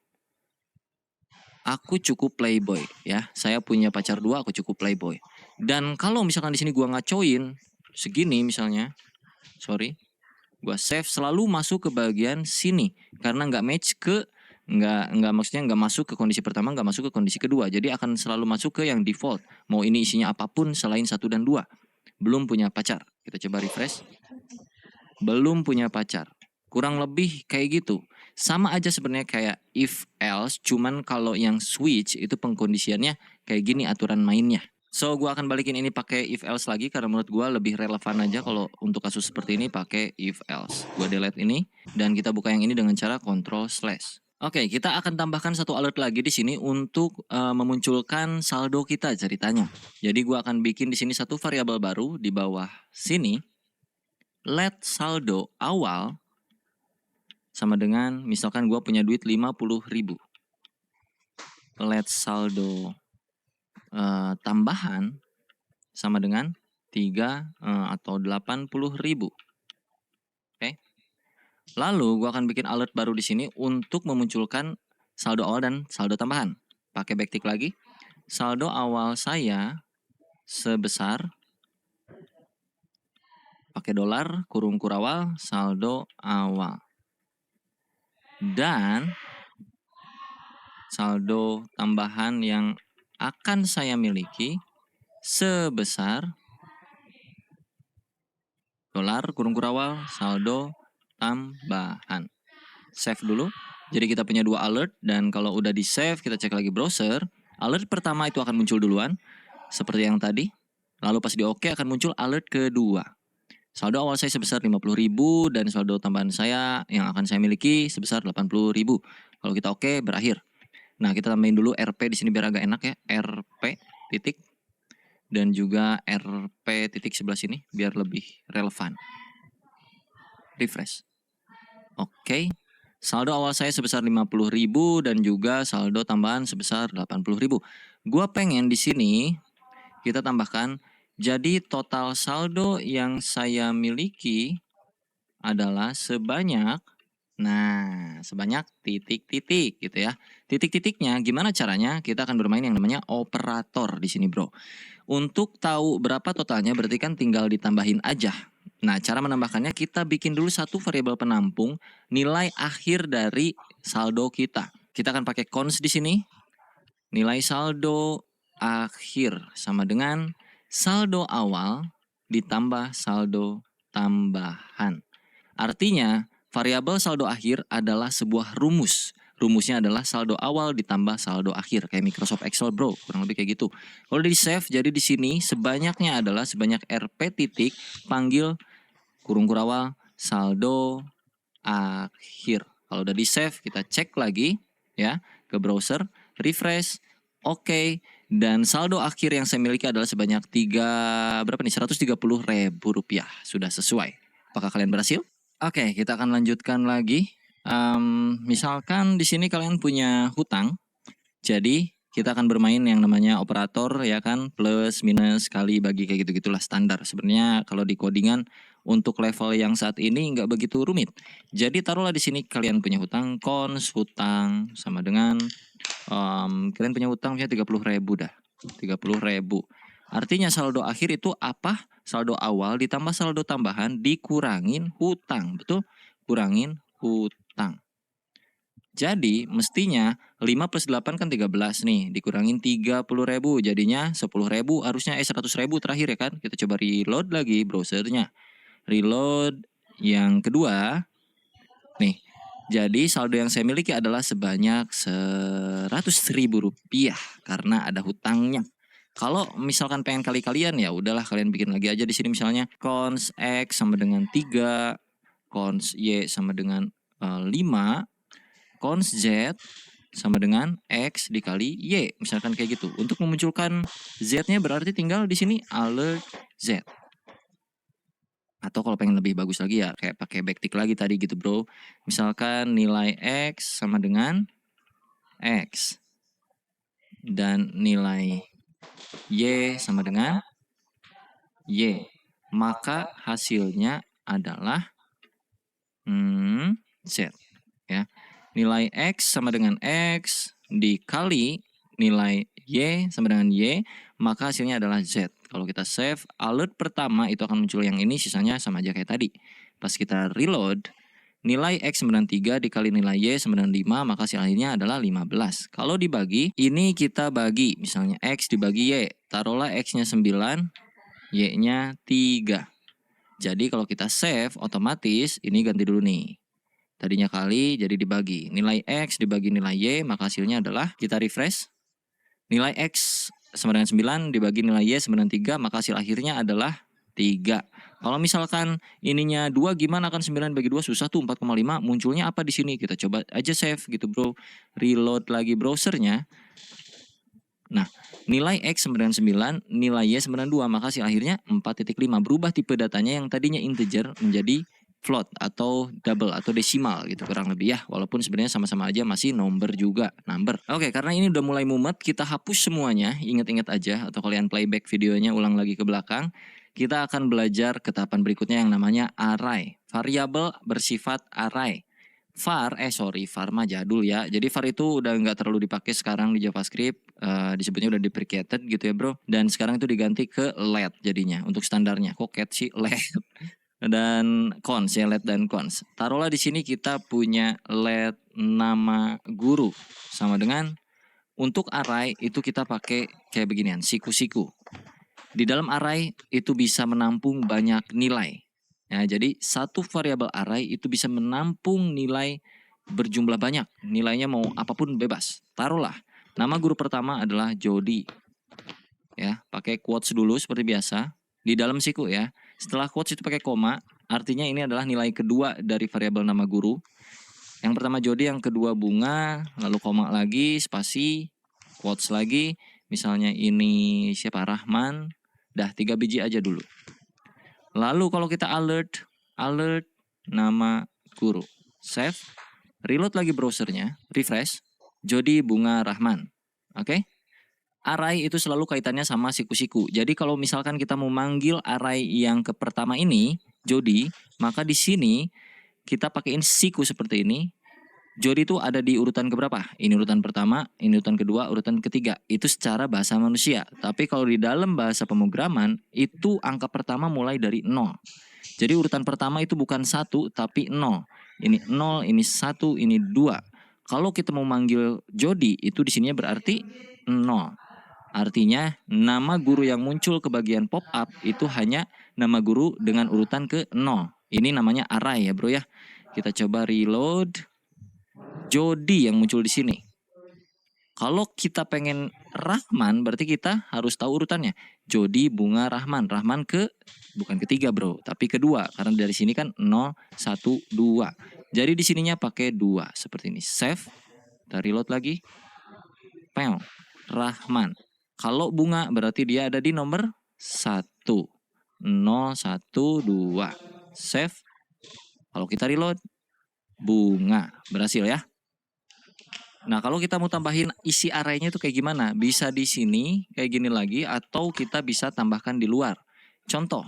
Aku cukup playboy ya. Saya punya pacar 2, aku cukup playboy. Dan kalau misalkan di sini gua ngacoin segini misalnya. Sorry. Gua save, selalu masuk ke bagian sini karena nggak match ke maksudnya nggak masuk ke kondisi pertama, nggak masuk ke kondisi kedua, jadi akan selalu masuk ke yang default, mau ini isinya apapun selain 1 dan 2. Belum punya pacar, kita coba refresh. Belum punya pacar, kurang lebih kayak gitu, sama aja sebenarnya kayak if else, cuman kalau yang switch itu pengkondisiannya kayak gini aturan mainnya. So, gue akan balikin ini pakai if else lagi karena menurut gue lebih relevan aja kalau untuk kasus seperti ini pakai if else. Gue delete ini dan kita buka yang ini dengan cara Ctrl/. Oke, kita akan tambahkan 1 alert lagi di sini untuk memunculkan saldo kita ceritanya. Jadi gue akan bikin di sini 1 variabel baru di bawah sini. Let saldo awal sama dengan misalkan gue punya duit 50.000. Let saldo tambahan sama dengan 3 atau 80.000. Oke. Lalu gua akan bikin alert baru di sini untuk memunculkan saldo awal dan saldo tambahan. Pakai backtick lagi. Saldo awal saya sebesar, pakai dolar kurung kurawal saldo awal. Dan saldo tambahan yang akan saya miliki sebesar dolar kurung kurawal saldo tambahan. Save dulu. Jadi kita punya 2 alert dan kalau udah di save kita cek lagi browser. Alert pertama itu akan muncul duluan seperti yang tadi. Lalu pas di OK akan muncul alert kedua. Saldo awal saya sebesar 50.000 dan saldo tambahan saya yang akan saya miliki sebesar 80.000. Kalau kita OK berakhir. Nah, kita tambahin dulu RP di sini biar agak enak ya. RP titik dan juga RP titik sebelah sini biar lebih relevan. Refresh. Oke. Saldo awal saya sebesar 50.000 dan juga saldo tambahan sebesar 80.000. Gua pengen di sini kita tambahkan jadi total saldo yang saya miliki adalah sebanyak sebanyak titik-titik gitu ya. Titik-titiknya gimana caranya? Kita akan bermain yang namanya operator di sini, Bro. Untuk tahu berapa totalnya berarti kan tinggal ditambahin aja. Nah, cara menambahkannya kita bikin dulu 1 variabel penampung nilai akhir dari saldo kita. Kita akan pakai cons di sini. Nilai saldo akhir sama dengan saldo awal ditambah saldo tambahan. Artinya variabel saldo akhir adalah sebuah rumus. Rumusnya adalah saldo awal ditambah saldo akhir. Kayak Microsoft Excel, bro. Kurang lebih kayak gitu. Kalau di save, jadi di sini sebanyaknya adalah sebanyak RP titik panggil kurung kurawal saldo akhir. Kalau udah di save, kita cek lagi ya ke browser. Refresh. Oke. Dan saldo akhir yang saya miliki adalah sebanyak 130.000 rupiah. Sudah sesuai. Apakah kalian berhasil? Oke, kita akan lanjutkan lagi. Misalkan di sini kalian punya hutang Jadi kita akan bermain yang namanya operator ya kan, plus, minus, kali, bagi, kayak gitu-gitulah standar. Sebenarnya kalau di codingan untuk level yang saat ini nggak begitu rumit. Jadi taruhlah di sini kalian punya hutang, cons hutang sama dengan kalian punya hutang misalnya 30.000 dah. 30.000. Artinya saldo akhir itu apa? Saldo awal ditambah saldo tambahan dikurangin hutang. Betul? Kurangin hutang. Jadi mestinya 5 plus 8 kan 13 nih, dikurangin 30.000 jadinya 10.000, harusnya 100.000 terakhir ya kan. Kita coba reload lagi browsernya. Reload yang kedua. Nih, jadi saldo yang saya miliki adalah sebanyak 100.000 rupiah karena ada hutangnya. Kalau misalkan pengen kali-kalian ya udahlah kalian bikin lagi aja di sini misalnya cons X sama dengan 3, cons Y sama dengan 5, cons Z sama dengan X dikali Y. Misalkan kayak gitu. Untuk memunculkan Z-nya berarti tinggal di sini alert Z. Atau kalau pengen lebih bagus lagi ya kayak pakai backtick lagi tadi gitu bro. Misalkan nilai X sama dengan X. Dan nilai Y sama dengan Y. Maka hasilnya adalah Z. Ya. Nilai X sama dengan X dikali nilai Y sama dengan Y, maka hasilnya adalah Z. Kalau kita save, alert pertama itu akan muncul yang ini, sisanya sama aja kayak tadi. Pas kita reload, nilai X sama dengan 3 dikali nilai Y sama dengan 5, maka hasil akhirnya adalah 15. Kalau dibagi, ini kita bagi, misalnya X dibagi Y. Taruhlah X-nya 9, Y-nya 3. Jadi kalau kita save, otomatis ini ganti dulu nih. Tadinya kali jadi dibagi. Nilai X dibagi nilai Y, maka hasilnya adalah kita refresh. Nilai X sama dengan 9 dibagi nilai Y sama dengan 3, maka hasil akhirnya adalah 3. Kalau misalkan ininya 2 gimana kan 9 bagi 2 susah tuh 4,5. Munculnya apa di sini? Kita coba aja save gitu bro. Reload lagi browsernya. Nah, nilai X sama dengan 9, nilai Y sama dengan 2, maka hasil akhirnya 4,5. Berubah tipe datanya yang tadinya integer menjadi float atau double atau desimal gitu kurang lebih ya, walaupun sebenarnya sama-sama aja masih number juga, number. Oke, karena ini udah mulai mumet, kita hapus semuanya, ingat-ingat aja atau kalian playback videonya ulang lagi ke belakang. Kita akan belajar ke tahapan berikutnya yang namanya array, variabel bersifat array. var mah jadul ya, jadi var itu udah nggak terlalu dipakai sekarang di JavaScript, disebutnya udah deprecated gitu ya bro, dan sekarang itu diganti ke let jadinya untuk standarnya. Kok cat sih, let. Dan cons ya, let dan cons. Taruhlah di sini kita punya let nama guru sama dengan untuk array itu kita pakai kayak beginian, siku-siku. Di dalam array itu bisa menampung banyak nilai. Ya, jadi satu variabel array itu bisa menampung nilai berjumlah banyak. Nilainya mau apapun bebas. Taruhlah nama guru pertama adalah Jody. Ya, pakai quotes dulu seperti biasa di dalam siku ya. Setelah quotes itu pakai koma, artinya ini adalah nilai kedua dari variabel nama guru. Yang pertama Jody, yang kedua bunga, lalu koma lagi, spasi, quotes lagi. Misalnya ini siapa? Rahman. Dah 3 biji aja dulu. Lalu kalau kita alert nama guru. Save, reload lagi browsernya, refresh, Jody, bunga, Rahman. Oke? Array itu selalu kaitannya sama siku-siku. Jadi kalau misalkan kita mau manggil array yang ke pertama ini, Jody, maka di sini kita pakaiin siku seperti ini. Jody itu ada di urutan keberapa? Ini urutan pertama, ini urutan kedua, urutan ketiga. Itu secara bahasa manusia. Tapi kalau di dalam bahasa pemrograman, itu angka pertama mulai dari 0. Jadi urutan pertama itu bukan 1, tapi 0. Ini 0, ini 1, ini 2. Kalau kita mau manggil Jody, itu di sininya berarti 0. Artinya nama guru yang muncul ke bagian pop up itu hanya nama guru dengan urutan ke 0. Ini namanya array ya bro ya. Kita coba reload. Jody yang muncul di sini. Kalau kita pengen Rahman berarti kita harus tahu urutannya. Jody, bunga, Rahman. Rahman bukan ketiga bro, tapi kedua. Karena dari sini kan 0, 1, 2. Jadi di sininya pakai 2 seperti ini. Save. Kita reload lagi. Pew. Rahman. Kalau bunga berarti dia ada di nomor 1. 0, 1, 2. Save. Kalau kita reload, bunga. Berhasil ya. Nah, kalau kita mau tambahin isi arraynya itu kayak gimana? Bisa di sini kayak gini lagi atau kita bisa tambahkan di luar. Contoh,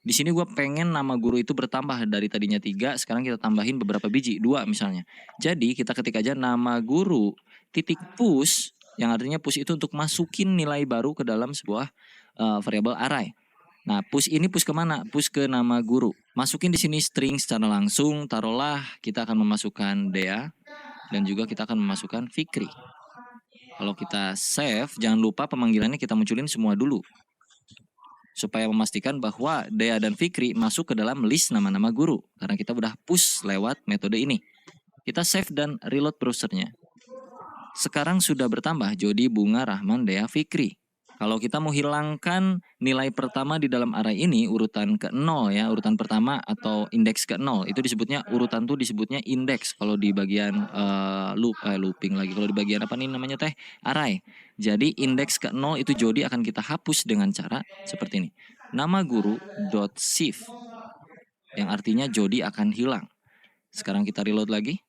di sini gue pengen nama guru itu bertambah dari tadinya 3, sekarang kita tambahin beberapa biji, 2 misalnya. Jadi kita ketik aja nama guru titik push, yang artinya push itu untuk masukin nilai baru ke dalam sebuah variabel array. Nah, push ini push kemana? Push ke nama guru. Masukin di sini string secara langsung, taruhlah kita akan memasukkan Dea. Dan juga kita akan memasukkan Fikri. Kalau kita save, jangan lupa pemanggilannya kita munculin semua dulu. Supaya memastikan bahwa Dea dan Fikri masuk ke dalam list nama-nama guru. Karena kita udah push lewat metode ini. Kita save dan reload browsernya. Sekarang sudah bertambah Jody, Bunga, Rahman, Dea, Fikri. Kalau kita mau hilangkan nilai pertama di dalam array ini, urutan ke-0 ya, urutan pertama atau indeks ke-0, itu disebutnya, urutan tuh disebutnya indeks kalau di bagian looping lagi. Kalau di bagian apa nih namanya teh? Array. Jadi indeks ke-0 itu Jody akan kita hapus dengan cara seperti ini. Nama guru .shift, yang artinya Jody akan hilang. Sekarang kita reload lagi.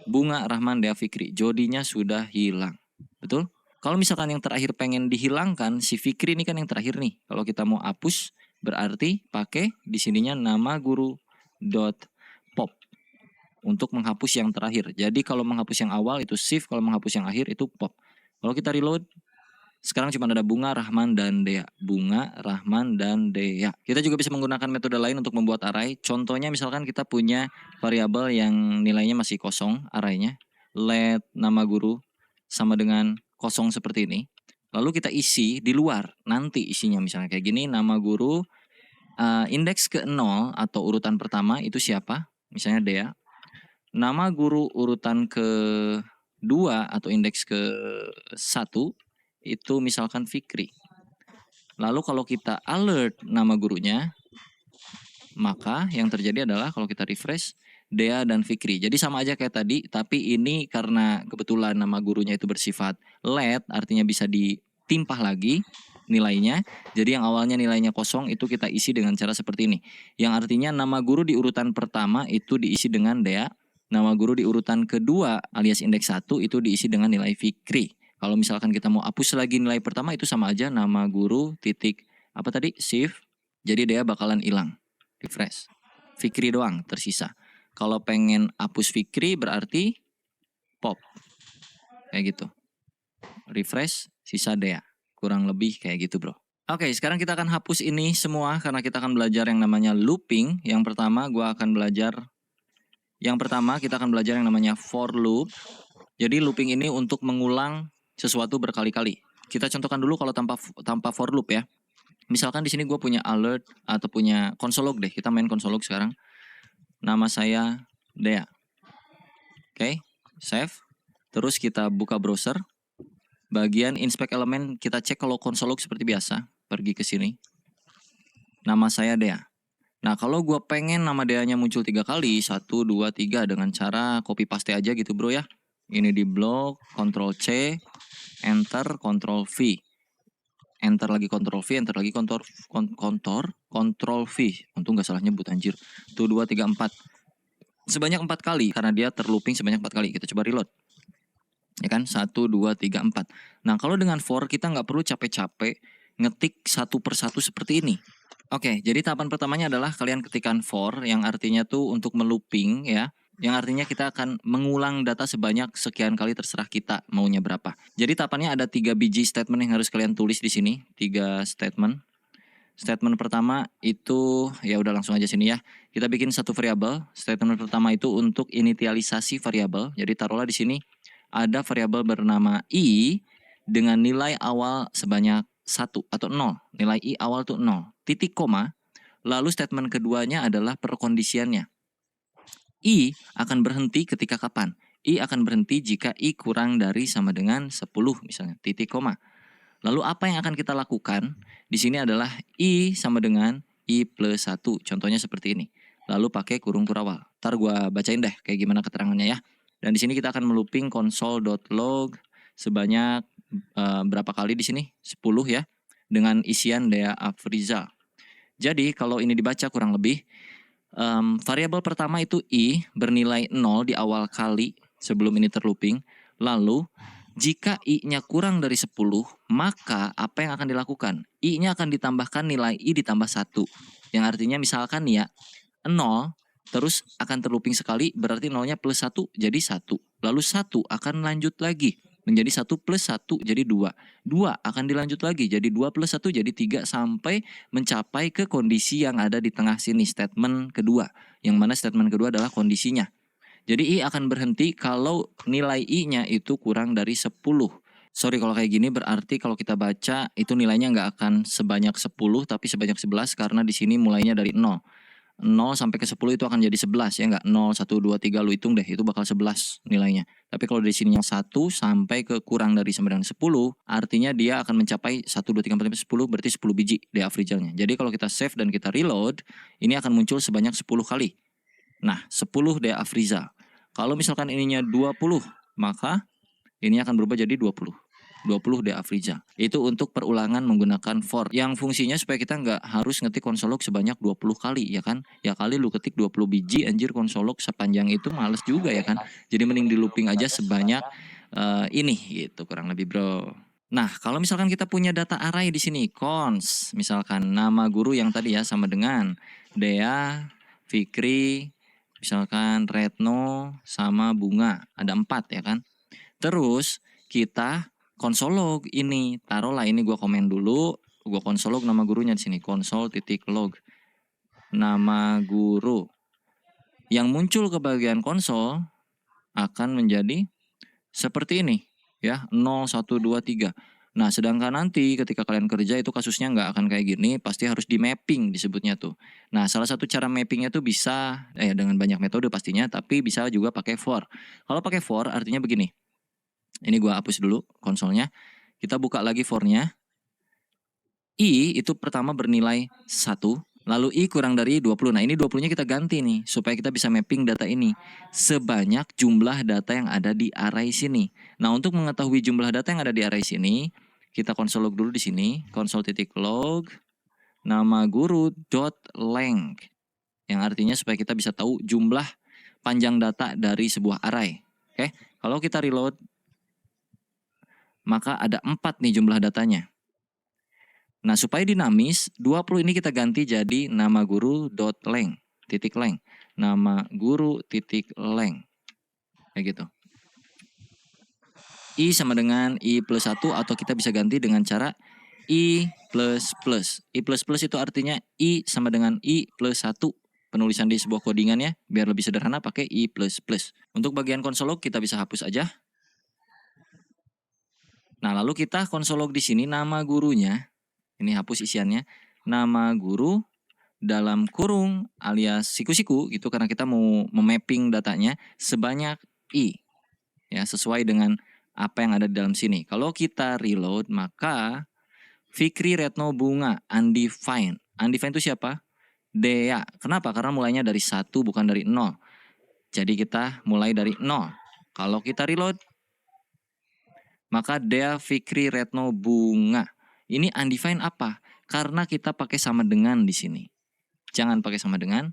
Bunga, Rahman, Dea, Fikri. Jodinya sudah hilang. Betul? Kalau misalkan yang terakhir pengen dihilangkan, si Fikri ini kan yang terakhir nih. Kalau kita mau hapus, berarti pakai di sininya nama guru .pop untuk menghapus yang terakhir. Jadi kalau menghapus yang awal itu shift, kalau menghapus yang akhir itu pop. Kalau kita reload, sekarang cuma ada Bunga, Rahman, dan Dea. Bunga, Rahman, dan Dea. Kita juga bisa menggunakan metode lain untuk membuat array. Contohnya misalkan kita punya variabel yang nilainya masih kosong arraynya. Let nama guru sama dengan kosong seperti ini. Lalu kita isi di luar. Nanti isinya misalnya kayak gini. Nama guru indeks ke-0 atau urutan pertama itu siapa? Misalnya Dea. Nama guru urutan ke-2 atau indeks ke-1 itu misalkan Fikri. Lalu kalau kita alert nama gurunya, maka yang terjadi adalah kalau kita refresh, Dea dan Fikri. Jadi sama aja kayak tadi, tapi ini karena kebetulan nama gurunya itu bersifat let, artinya bisa ditimpah lagi nilainya. Jadi yang awalnya nilainya kosong itu kita isi dengan cara seperti ini. Yang artinya nama guru di urutan pertama itu diisi dengan Dea, nama guru di urutan kedua alias indeks 1 itu diisi dengan nilai Fikri. Kalau misalkan kita mau hapus lagi nilai pertama itu sama aja nama guru titik apa tadi? Shift. Jadi Dea bakalan hilang. Refresh. Fikri doang tersisa. Kalau pengen hapus Fikri berarti pop. Kayak gitu. Refresh, sisa Dea. Kurang lebih kayak gitu, bro. Oke, sekarang kita akan hapus ini semua karena kita akan belajar yang namanya looping. Yang pertama kita akan belajar yang namanya for loop. Jadi looping ini untuk mengulang sesuatu berkali-kali. Kita contohkan dulu kalau tanpa for loop ya. Misalkan di sini gue punya alert atau punya console log deh. Kita main console log sekarang. Nama saya Dea. Oke, save. Terus kita buka browser. Bagian inspect element kita cek kalau console log seperti biasa. Pergi ke sini. Nama saya Dea. Nah, kalau gue pengen nama Dea-nya muncul 3 kali, 1, 2, 3 dengan cara copy paste aja gitu bro ya. Ini di blok, Ctrl C, Enter, Ctrl V. Enter lagi Ctrl V, enter lagi Ctrl V. Untung nggak salah nyebut anjir. 1, 2, 3, 4. Sebanyak 4 kali karena dia terlooping sebanyak 4 kali. Kita coba reload. Ya kan? 1, 2, 3, 4. Nah, kalau dengan for kita nggak perlu capek-capek ngetik satu persatu seperti ini. Oke, jadi tahapan pertamanya adalah kalian ketikkan for yang artinya tuh untuk melooping ya. Yang artinya kita akan mengulang data sebanyak sekian kali terserah kita maunya berapa. Jadi tahapannya ada 3 biji statement yang harus kalian tulis di sini. 3 statement. Statement pertama itu ya udah langsung aja sini ya. Kita bikin satu variabel. Statement pertama itu untuk initialisasi variabel. Jadi taruhlah di sini ada variabel bernama i dengan nilai awal sebanyak 1 atau 0. Nilai i awal tuh 0. Titik koma. Lalu statement keduanya adalah perkondisiannya. I akan berhenti ketika kapan? I akan berhenti jika I kurang dari sama dengan 10 misalnya, titik koma. Lalu apa yang akan kita lakukan? Di sini adalah I sama dengan I plus 1. Contohnya seperti ini. Lalu pakai kurung turawal. Ntar gue bacain deh kayak gimana keterangannya ya. Dan di sini kita akan melooping console.log sebanyak berapa kali di sini? 10 ya. Dengan isian Dea Afrizal. Jadi kalau ini dibaca kurang lebih variabel pertama itu i bernilai 0 di awal kali sebelum ini terlooping. Lalu jika I-nya kurang dari 10, maka apa yang akan dilakukan? I-nya akan ditambahkan nilai I ditambah 1. Yang artinya misalkan nih ya, 0 terus akan terlooping sekali, berarti 0-nya plus 1 jadi 1. Lalu 1 akan lanjut lagi menjadi 1 plus 1 jadi 2. 2 akan dilanjut lagi jadi 2 plus 1 jadi 3 sampai mencapai ke kondisi yang ada di tengah sini, statement kedua. Yang mana statement kedua adalah kondisinya. Jadi I akan berhenti kalau nilai I-nya itu kurang dari 10. Sorry kalau kayak gini, berarti kalau kita baca itu nilainya nggak akan sebanyak 10 tapi sebanyak 11 karena di sini mulainya dari 0. 0 sampai ke 10 itu akan jadi 11 ya nggak? 0, 1, 2, 3 lu hitung deh, itu bakal 11 nilainya. Tapi kalau di sini yang 1 sampai ke kurang dari sama dengan 10, artinya dia akan mencapai 1, 2, 3, 4, 5, 10, berarti 10 biji DA Frijalnya. Jadi kalau kita save dan kita reload, ini akan muncul sebanyak 10 kali. Nah, 10 DA Frizal. Kalau misalkan ininya 20, maka ini akan berubah jadi 20. 20 DA Frizal. Itu untuk perulangan menggunakan for. Yang fungsinya supaya kita nggak harus ngetik konsolog sebanyak 20 kali ya kan. Ya kali lu ketik 20 biji anjir konsolog sepanjang itu males juga ya kan. Jadi mending di looping aja sebanyak ini gitu kurang lebih bro. Nah, kalau misalkan kita punya data array di sini, cons, misalkan nama guru yang tadi ya sama dengan Dea, Fikri, misalkan Retno sama Bunga, ada 4 ya kan. Terus kita konsolog ini, taruhlah ini gua komen dulu, gua konsolog nama gurunya di sini, konsol.log nama guru. Yang muncul ke bagian konsol akan menjadi seperti ini ya, 0, 1, 2, 3. Nah, sedangkan nanti ketika kalian kerja itu kasusnya nggak akan kayak gini, pasti harus di mapping disebutnya tuh. Nah, salah satu cara mappingnya tuh bisa dengan banyak metode pastinya, tapi bisa juga pakai for. Kalau pakai for artinya begini. Ini gua hapus dulu konsolnya. Kita buka lagi for-nya. I itu pertama bernilai 1, lalu I kurang dari 20. Nah, ini 20-nya kita ganti nih supaya kita bisa mapping data ini sebanyak jumlah data yang ada di array sini. Nah, untuk mengetahui jumlah data yang ada di array sini, kita konsolog dulu di sini, konsol.log nama guru.length. Yang artinya supaya kita bisa tahu jumlah panjang data dari sebuah array. Oke, kalau kita reload maka ada 4 nih jumlah datanya. Nah, supaya dinamis, 20 ini kita ganti jadi nama guru.length, titik length. Nama guru titik length. Kayak gitu. I sama dengan I plus 1 atau kita bisa ganti dengan cara I plus plus. I plus plus itu artinya I sama dengan I plus 1. Penulisan di sebuah codingan ya, biar lebih sederhana pakai I plus plus. Untuk bagian konsolog kita bisa hapus aja. Nah, lalu kita konsolog di sini nama gurunya. Ini hapus isiannya. Nama guru dalam kurung alias siku-siku gitu karena kita mau memapping datanya sebanyak I. Ya, sesuai dengan apa yang ada di dalam sini. Kalau kita reload maka Fikri, Retno, Bunga, undefined. Undefined itu siapa? Dea. Kenapa? Karena mulainya dari 1 bukan dari 0. Jadi kita mulai dari 0. Kalau kita reload maka Dea, Fikri, Retno, Bunga. Ini undefined apa? Karena kita pakai sama dengan di sini. Jangan pakai sama dengan.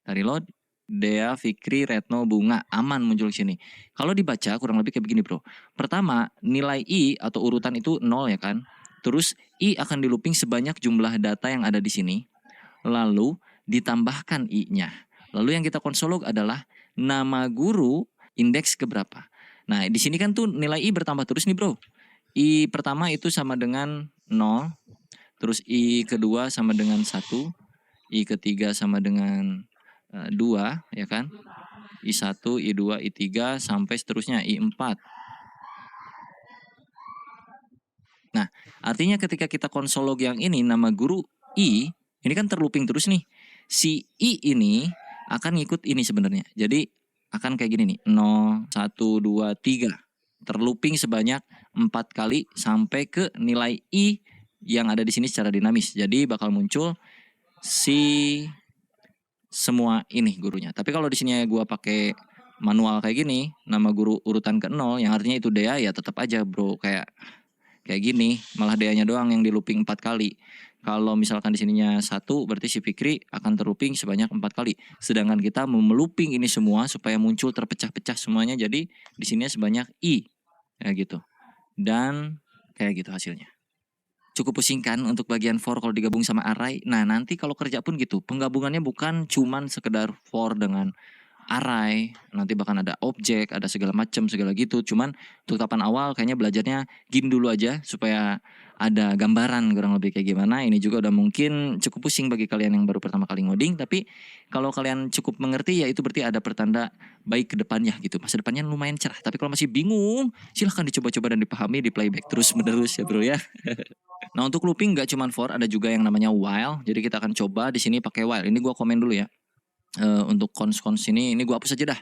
Kita reload. Dea, Fikri, Retno, Bunga. Aman muncul di sini. Kalau dibaca kurang lebih kayak begini bro. Pertama, nilai I atau urutan itu 0 ya kan. Terus I akan di looping sebanyak jumlah data yang ada di sini. Lalu ditambahkan I-nya. Lalu yang kita konsolog adalah nama guru indeks keberapa. Nah, di sini kan tuh nilai I bertambah terus nih bro. I pertama itu sama dengan 0. Terus I kedua sama dengan 1. I ketiga sama dengan 2 ya kan. I1, I2, I3 sampai seterusnya I4. Nah, artinya ketika kita konsolog yang ini nama guru I, ini kan terlooping terus nih. Si I ini akan ngikut ini sebenarnya. Jadi akan kayak gini nih. 0, 1, 2, 3. Terlooping sebanyak 4 kali sampai ke nilai I yang ada di sini secara dinamis. Jadi bakal muncul si semua ini gurunya. Tapi kalau di sini gua pakai manual kayak gini, nama guru urutan ke-0 yang artinya itu Dea ya tetap aja bro kayak gini, malah Dea-nya doang yang di looping 4 kali. Kalau misalkan di sininya 1, berarti si Fikri akan terlooping sebanyak 4 kali. Sedangkan kita memeluping ini semua supaya muncul terpecah-pecah semuanya. Jadi di sini sebanyak I. Kayak gitu. Dan kayak gitu hasilnya. Cukup pusing kan untuk bagian for kalau digabung sama array. Nah nanti kalau kerja pun gitu. Penggabungannya bukan cuman sekedar for dengan array, nanti bahkan ada objek, ada segala macam, segala gitu. Cuman untuk tahapan awal kayaknya belajarnya gini dulu aja supaya ada gambaran kurang lebih kayak gimana. Ini juga udah mungkin cukup pusing bagi kalian yang baru pertama kali ngoding, tapi kalau kalian cukup mengerti ya itu berarti ada pertanda baik ke depannya gitu. Masa depannya lumayan cerah. Tapi kalau masih bingung, silahkan dicoba-coba dan dipahami, di playback terus-menerus ya bro ya. Nah untuk looping nggak cuma for, ada juga yang namanya while. Jadi kita akan coba di sini pakai while. Ini gua komen dulu ya. Untuk cons ini gue hapus aja dah.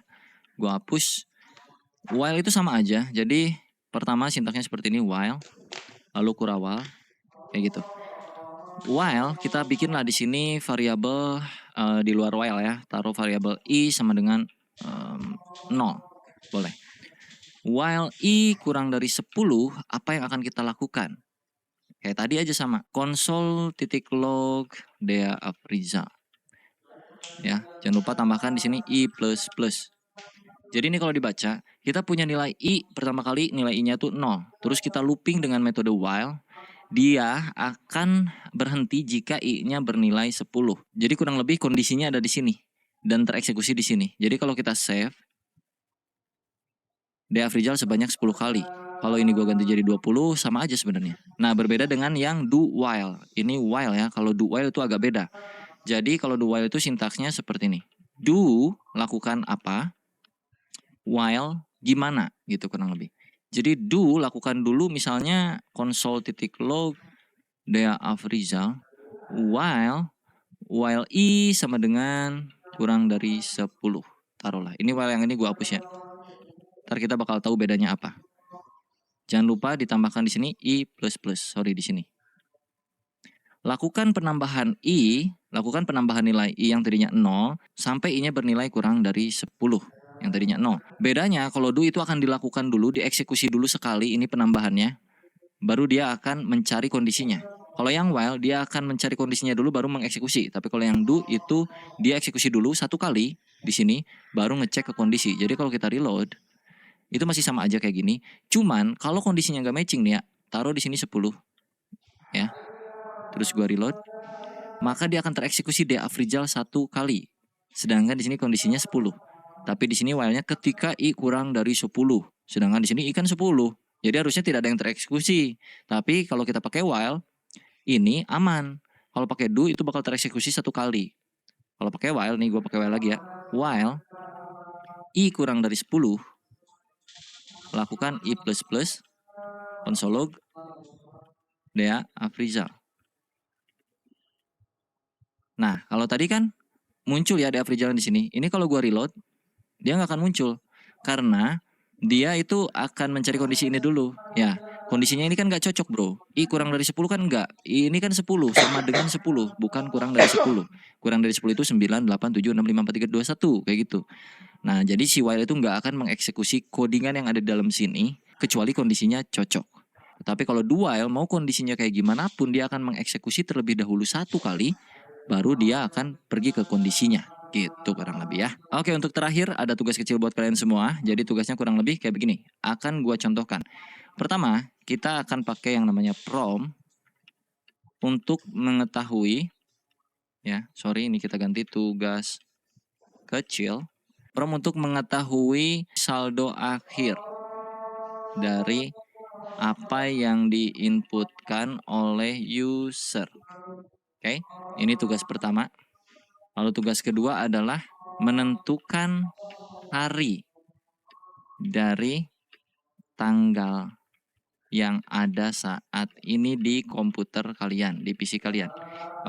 Gue hapus. While itu sama aja. Jadi pertama sintaksnya seperti ini, while, lalu kurawal, kayak gitu. While kita bikinlah di sini variabel di luar while ya. Taruh variabel i sama dengan 0. Boleh. While i kurang dari 10, apa yang akan kita lakukan? Kayak tadi aja sama. Console.log Dea Afriza. Ya, jangan lupa tambahkan di sini i++. Jadi ini kalau dibaca, kita punya nilai i pertama kali nilai i-nya tuh 0. Terus kita looping dengan metode while, dia akan berhenti jika i-nya bernilai 10. Jadi kurang lebih kondisinya ada di sini dan tereksekusi di sini. Jadi kalau kita save Deafrizal sebanyak 10 kali. Kalau ini gue ganti jadi 20 sama aja sebenarnya. Nah, berbeda dengan yang do while. Ini while ya. Kalau do while itu agak beda. Jadi kalau do while itu sintaksnya seperti ini. Do lakukan apa, while gimana gitu kurang lebih. Jadi do lakukan dulu misalnya console.log Dea Afrizal, while i sama dengan kurang dari 10. Taruhlah. Ini while yang ini gue hapus ya. Ntar kita bakal tahu bedanya apa. Jangan lupa ditambahkan di sini i++. Sorry di sini. Lakukan penambahan nilai i yang tadinya 0 sampai i-nya bernilai kurang dari 10 yang tadinya 0. Bedanya kalau do itu akan dilakukan dulu, dieksekusi dulu sekali ini penambahannya, baru dia akan mencari kondisinya. Kalau yang while dia akan mencari kondisinya dulu baru mengeksekusi. Tapi kalau yang do itu dia eksekusi dulu 1 kali di sini baru ngecek ke kondisi. Jadi kalau kita reload itu masih sama aja kayak gini. Cuman kalau kondisinya nggak matching nih ya, taruh di sini 10 ya. Terus gua reload, maka dia akan tereksekusi Deafrizal 1 kali. Sedangkan di sini kondisinya 10. Tapi di sini while-nya ketika i kurang dari 10. Sedangkan di sini i kan 10. Jadi harusnya tidak ada yang tereksekusi. Tapi kalau kita pakai while, ini aman. Kalau pakai do itu bakal tereksekusi 1 kali. Kalau pakai while, nih gua pakai while lagi ya. While i kurang dari 10, lakukan i++ console.log Dea Afrizal. Nah, kalau tadi kan muncul ya Deafrizal di sini. Ini kalau gua reload, dia nggak akan muncul karena dia itu akan mencari kondisi ini dulu. Ya, kondisinya ini kan nggak cocok bro. I kurang dari 10 kan enggak. Ini kan 10 sama dengan 10, bukan kurang dari 10. Kurang dari 10 itu 9, 8, 7, 6, 5, 4, 3, 2, 1 kayak gitu. Nah, jadi si while itu nggak akan mengeksekusi codingan yang ada di dalam sini kecuali kondisinya cocok. Tapi kalau do while mau kondisinya kayak gimana pun dia akan mengeksekusi terlebih dahulu 1 kali. Baru dia akan pergi ke kondisinya. Gitu kurang lebih ya. Oke, untuk terakhir ada tugas kecil buat kalian semua. Jadi tugasnya kurang lebih kayak begini. Akan gua contohkan. Pertama, kita akan pakai yang namanya prom untuk mengetahui ya, sorry ini kita ganti tugas kecil. Prom untuk mengetahui saldo akhir dari apa yang diinputkan oleh user. Oke, ini tugas pertama. Lalu tugas kedua adalah menentukan hari dari tanggal yang ada saat ini di komputer kalian, di PC kalian.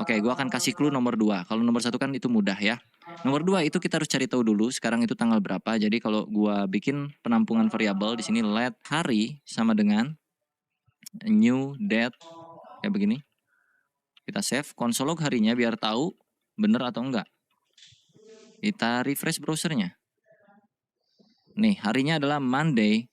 Oke, gua akan kasih clue nomor 2. Kalau nomor 1 kan itu mudah ya. Nomor 2 itu kita harus cari tahu dulu sekarang itu tanggal berapa. Jadi kalau gua bikin penampungan variabel di sini let hari sama dengan new date kayak begini. Kita save console.log harinya biar tahu bener atau enggak. Kita refresh browsernya. Nih, harinya adalah Monday,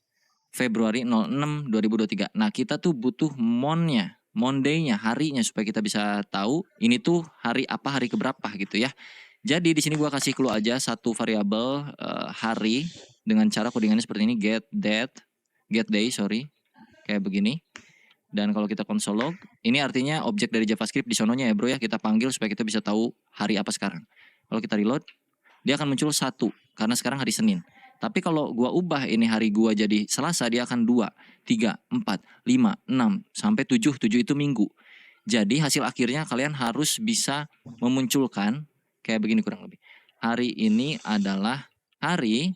Februari 06, 2023. Nah, kita tuh butuh month-nya. Monday-nya, harinya, supaya kita bisa tahu ini tuh hari apa, hari keberapa gitu ya. Jadi di sini gua kasih clue aja satu variabel hari dengan cara codingannya seperti ini, get day, kayak begini. Dan kalau kita console log, ini artinya objek dari JavaScript di sononya ya bro ya, kita panggil supaya kita bisa tahu hari apa sekarang. Kalau kita reload, dia akan muncul 1 karena sekarang hari Senin. Tapi kalau gua ubah ini hari gua jadi Selasa, dia akan 2, 3, 4, 5, 6, sampai 7. 7 itu minggu. Jadi hasil akhirnya kalian harus bisa memunculkan kayak begini kurang lebih. Hari ini adalah hari.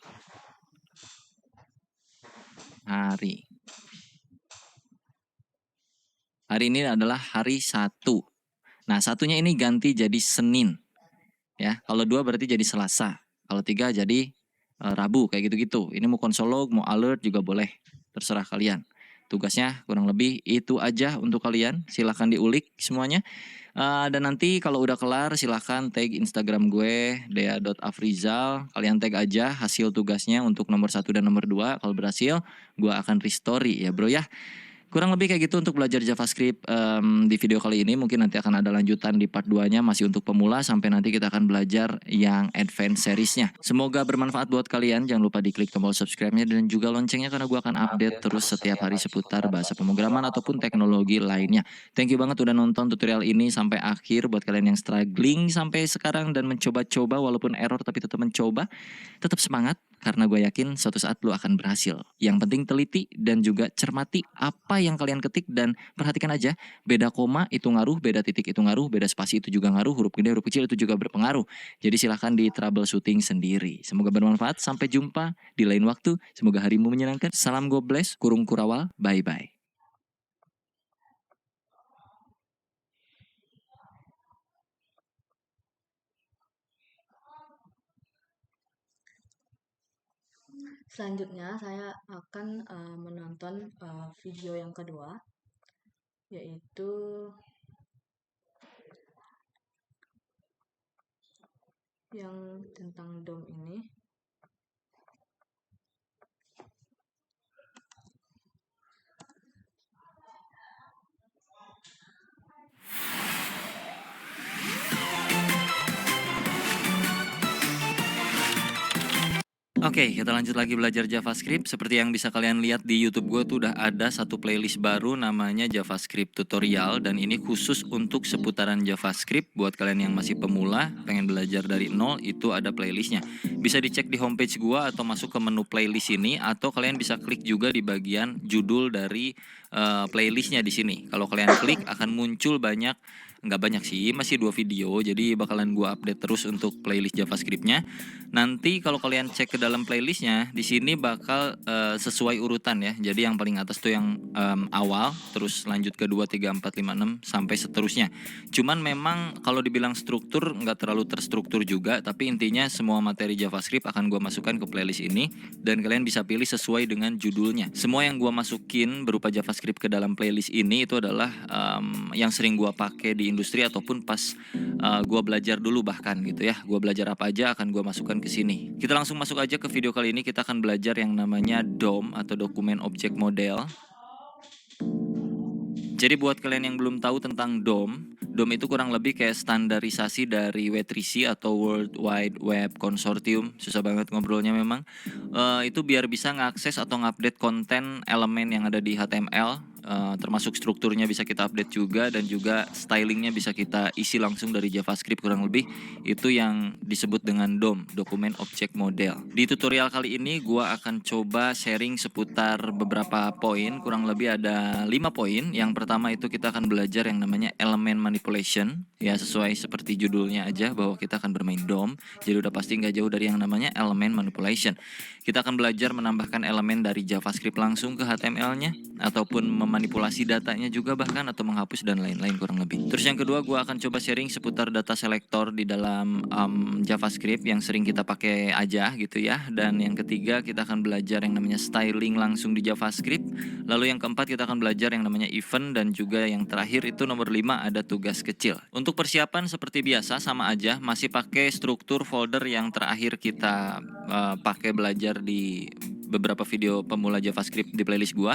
Hari ini adalah hari 1. Nah, satunya ini ganti jadi Senin. Ya, kalau 2 berarti jadi Selasa. Kalau 3 jadi Rabu, kayak gitu-gitu. Ini mau console log, mau alert juga boleh. Terserah kalian. Tugasnya kurang lebih itu aja untuk kalian. Silahkan diulik semuanya. Dan nanti kalau udah kelar silahkan tag Instagram gue dea.afrizal. Kalian tag aja hasil tugasnya untuk nomor 1 dan nomor 2. Kalau berhasil gue akan restory ya bro ya. Kurang lebih kayak gitu untuk belajar JavaScript di video kali ini. Mungkin nanti akan ada lanjutan di part 2-nya, masih untuk pemula, sampai nanti kita akan belajar yang advance seriesnya. Semoga bermanfaat buat kalian. Jangan lupa diklik tombol subscribe-nya dan juga loncengnya, karena gue akan update terus setiap hari seputar bahasa pemrograman ataupun teknologi lainnya. Thank you banget udah nonton tutorial ini sampai akhir. Buat kalian yang struggling sampai sekarang dan mencoba-coba walaupun error tapi tetap mencoba, tetap semangat, karena gue yakin suatu saat lo akan berhasil. Yang penting teliti dan juga cermati apa yang kalian ketik, dan perhatikan aja beda koma itu ngaruh, beda titik itu ngaruh, beda spasi itu juga ngaruh, huruf gede huruf kecil itu juga berpengaruh. Jadi silahkan di troubleshooting sendiri. Semoga bermanfaat. Sampai jumpa di lain waktu. Semoga harimu menyenangkan. Salam God bless. Kurung Kurawal. Bye bye. Selanjutnya saya akan menonton video yang kedua, yaitu yang tentang DOM ini. Oke, kita lanjut lagi belajar JavaScript. Seperti yang bisa kalian lihat di YouTube gue tuh udah ada satu playlist baru namanya JavaScript Tutorial, dan ini khusus untuk seputaran JavaScript. Buat kalian yang masih pemula, pengen belajar dari nol, itu ada playlistnya. Bisa dicek di homepage gue atau masuk ke menu playlist ini, atau kalian bisa klik juga di bagian judul dari playlistnya di sini. Kalau kalian klik akan muncul nggak banyak sih, masih 2 video, jadi bakalan gua update terus untuk playlist JavaScript-nya. Nanti kalau kalian cek ke dalam playlistnya, di sini bakal sesuai urutan ya. Jadi yang paling atas tuh yang awal, terus lanjut ke 2, 3, 4, 5, 6 sampai seterusnya. Cuman memang kalau dibilang struktur nggak terlalu terstruktur juga, tapi intinya semua materi JavaScript akan gua masukkan ke playlist ini, dan kalian bisa pilih sesuai dengan judulnya. Semua yang gua masukin berupa JavaScript ke dalam playlist ini itu adalah yang sering gua pakai di industri ataupun pas gua belajar dulu bahkan gitu ya. Gua belajar apa aja akan gua masukkan ke sini. Kita langsung masuk aja ke video kali ini. Kita akan belajar yang namanya DOM atau Document Object Model. Jadi buat kalian yang belum tahu tentang DOM itu kurang lebih kayak standarisasi dari W3C atau World Wide Web Consortium. Susah banget ngobrolnya memang. Itu biar bisa ngakses atau ngupdate konten elemen yang ada di HTML. Termasuk strukturnya bisa kita update juga, dan juga stylingnya bisa kita isi langsung dari JavaScript kurang lebih. Itu yang disebut dengan DOM, Document Object Model. Di tutorial kali ini gua akan coba sharing seputar beberapa poin, kurang lebih ada 5 poin. Yang pertama itu kita akan belajar yang namanya elemen manipulation. Ya sesuai seperti judulnya aja bahwa kita akan bermain DOM. Jadi udah pasti nggak jauh dari yang namanya elemen manipulation. Kita akan belajar menambahkan elemen dari JavaScript langsung ke HTML-nya, ataupun memanipulasi datanya juga bahkan, atau menghapus dan lain-lain kurang lebih. Terus yang kedua gue akan coba sharing seputar data selector di dalam JavaScript yang sering kita pakai aja gitu ya. Dan yang ketiga kita akan belajar yang namanya styling langsung di JavaScript. Lalu yang keempat kita akan belajar yang namanya event, dan juga yang terakhir itu nomor 5 ada tugas kecil. Untuk persiapan seperti biasa sama aja, masih pakai struktur folder yang terakhir kita pakai belajar di beberapa video pemula JavaScript di playlist gua.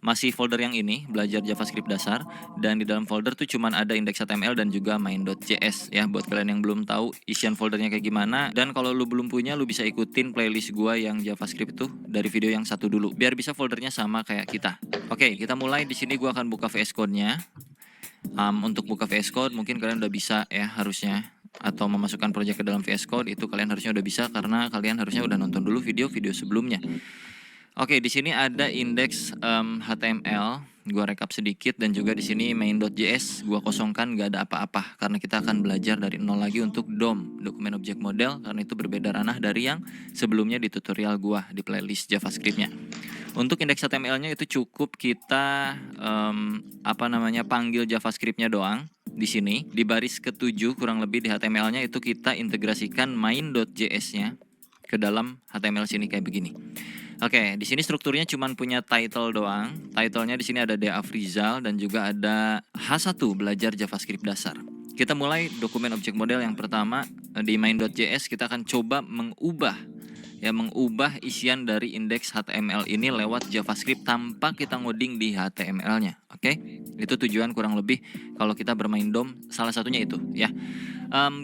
masih folder yang ini, belajar JavaScript dasar, dan di dalam folder tuh cuman ada index.html dan juga main.js ya. Buat kalian yang belum tahu isian foldernya kayak gimana, dan kalau lu belum punya, lu bisa ikutin playlist gua yang JavaScript itu dari video yang satu dulu, biar bisa foldernya sama kayak kita. Oke, kita mulai. Di sini gua akan buka VS Code-nya. Untuk buka VS Code mungkin kalian udah bisa ya harusnya, atau memasukkan project ke dalam VS Code itu kalian harusnya udah bisa karena kalian harusnya udah nonton dulu video-video sebelumnya. Oke, di sini ada index HTML, gua rekap sedikit, dan juga di sini main.js gua kosongkan, nggak ada apa-apa karena kita akan belajar dari nol lagi untuk DOM, dokumen object model, karena itu berbeda ranah dari yang sebelumnya di tutorial gua di playlist JavaScript-nya. Untuk indeks HTML-nya itu cukup kita panggil JavaScript-nya doang. Di sini di baris ke-7 kurang lebih di HTML-nya itu kita integrasikan main.js-nya ke dalam HTML sini kayak begini. Oke, di sini strukturnya cuma punya title doang. Title-nya di sini ada D. Afrizal dan juga ada H1 belajar JavaScript dasar. Kita mulai dokumen object model yang pertama di main.js. Kita akan coba mengubah isian dari indeks HTML ini lewat JavaScript tanpa kita ngoding di HTML-nya. Oke, itu tujuan kurang lebih kalau kita bermain DOM, salah satunya itu ya.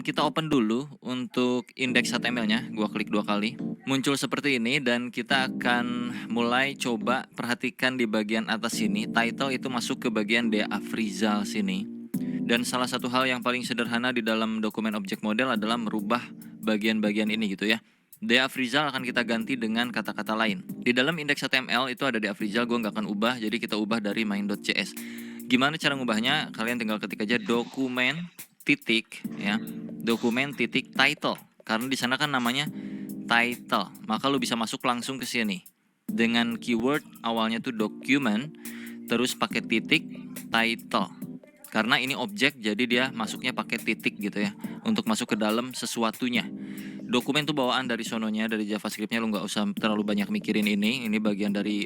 Kita open dulu untuk indeks HTML-nya. Gua klik 2 kali. Muncul seperti ini dan kita akan mulai coba perhatikan di bagian atas sini. Title itu masuk ke bagian D. Afrizal sini. Dan salah satu hal yang paling sederhana di dalam dokumen object model adalah merubah bagian-bagian ini gitu ya. D. Afrizal akan kita ganti dengan kata-kata lain. Di dalam indeks HTML itu ada D. Afrizal, gue nggak akan ubah, jadi kita ubah dari main.js. Gimana cara ngubahnya? Kalian tinggal ketik aja dokumen titik title. Karena di sana kan namanya title, maka lu bisa masuk langsung ke sini dengan keyword awalnya tuh document, terus pakai titik title. Karena ini objek, jadi dia masuknya pakai titik gitu ya, untuk masuk ke dalam sesuatunya. Dokumen tuh bawaan dari sononya, dari JavaScript-nya, lu nggak usah terlalu banyak mikirin ini. Ini bagian dari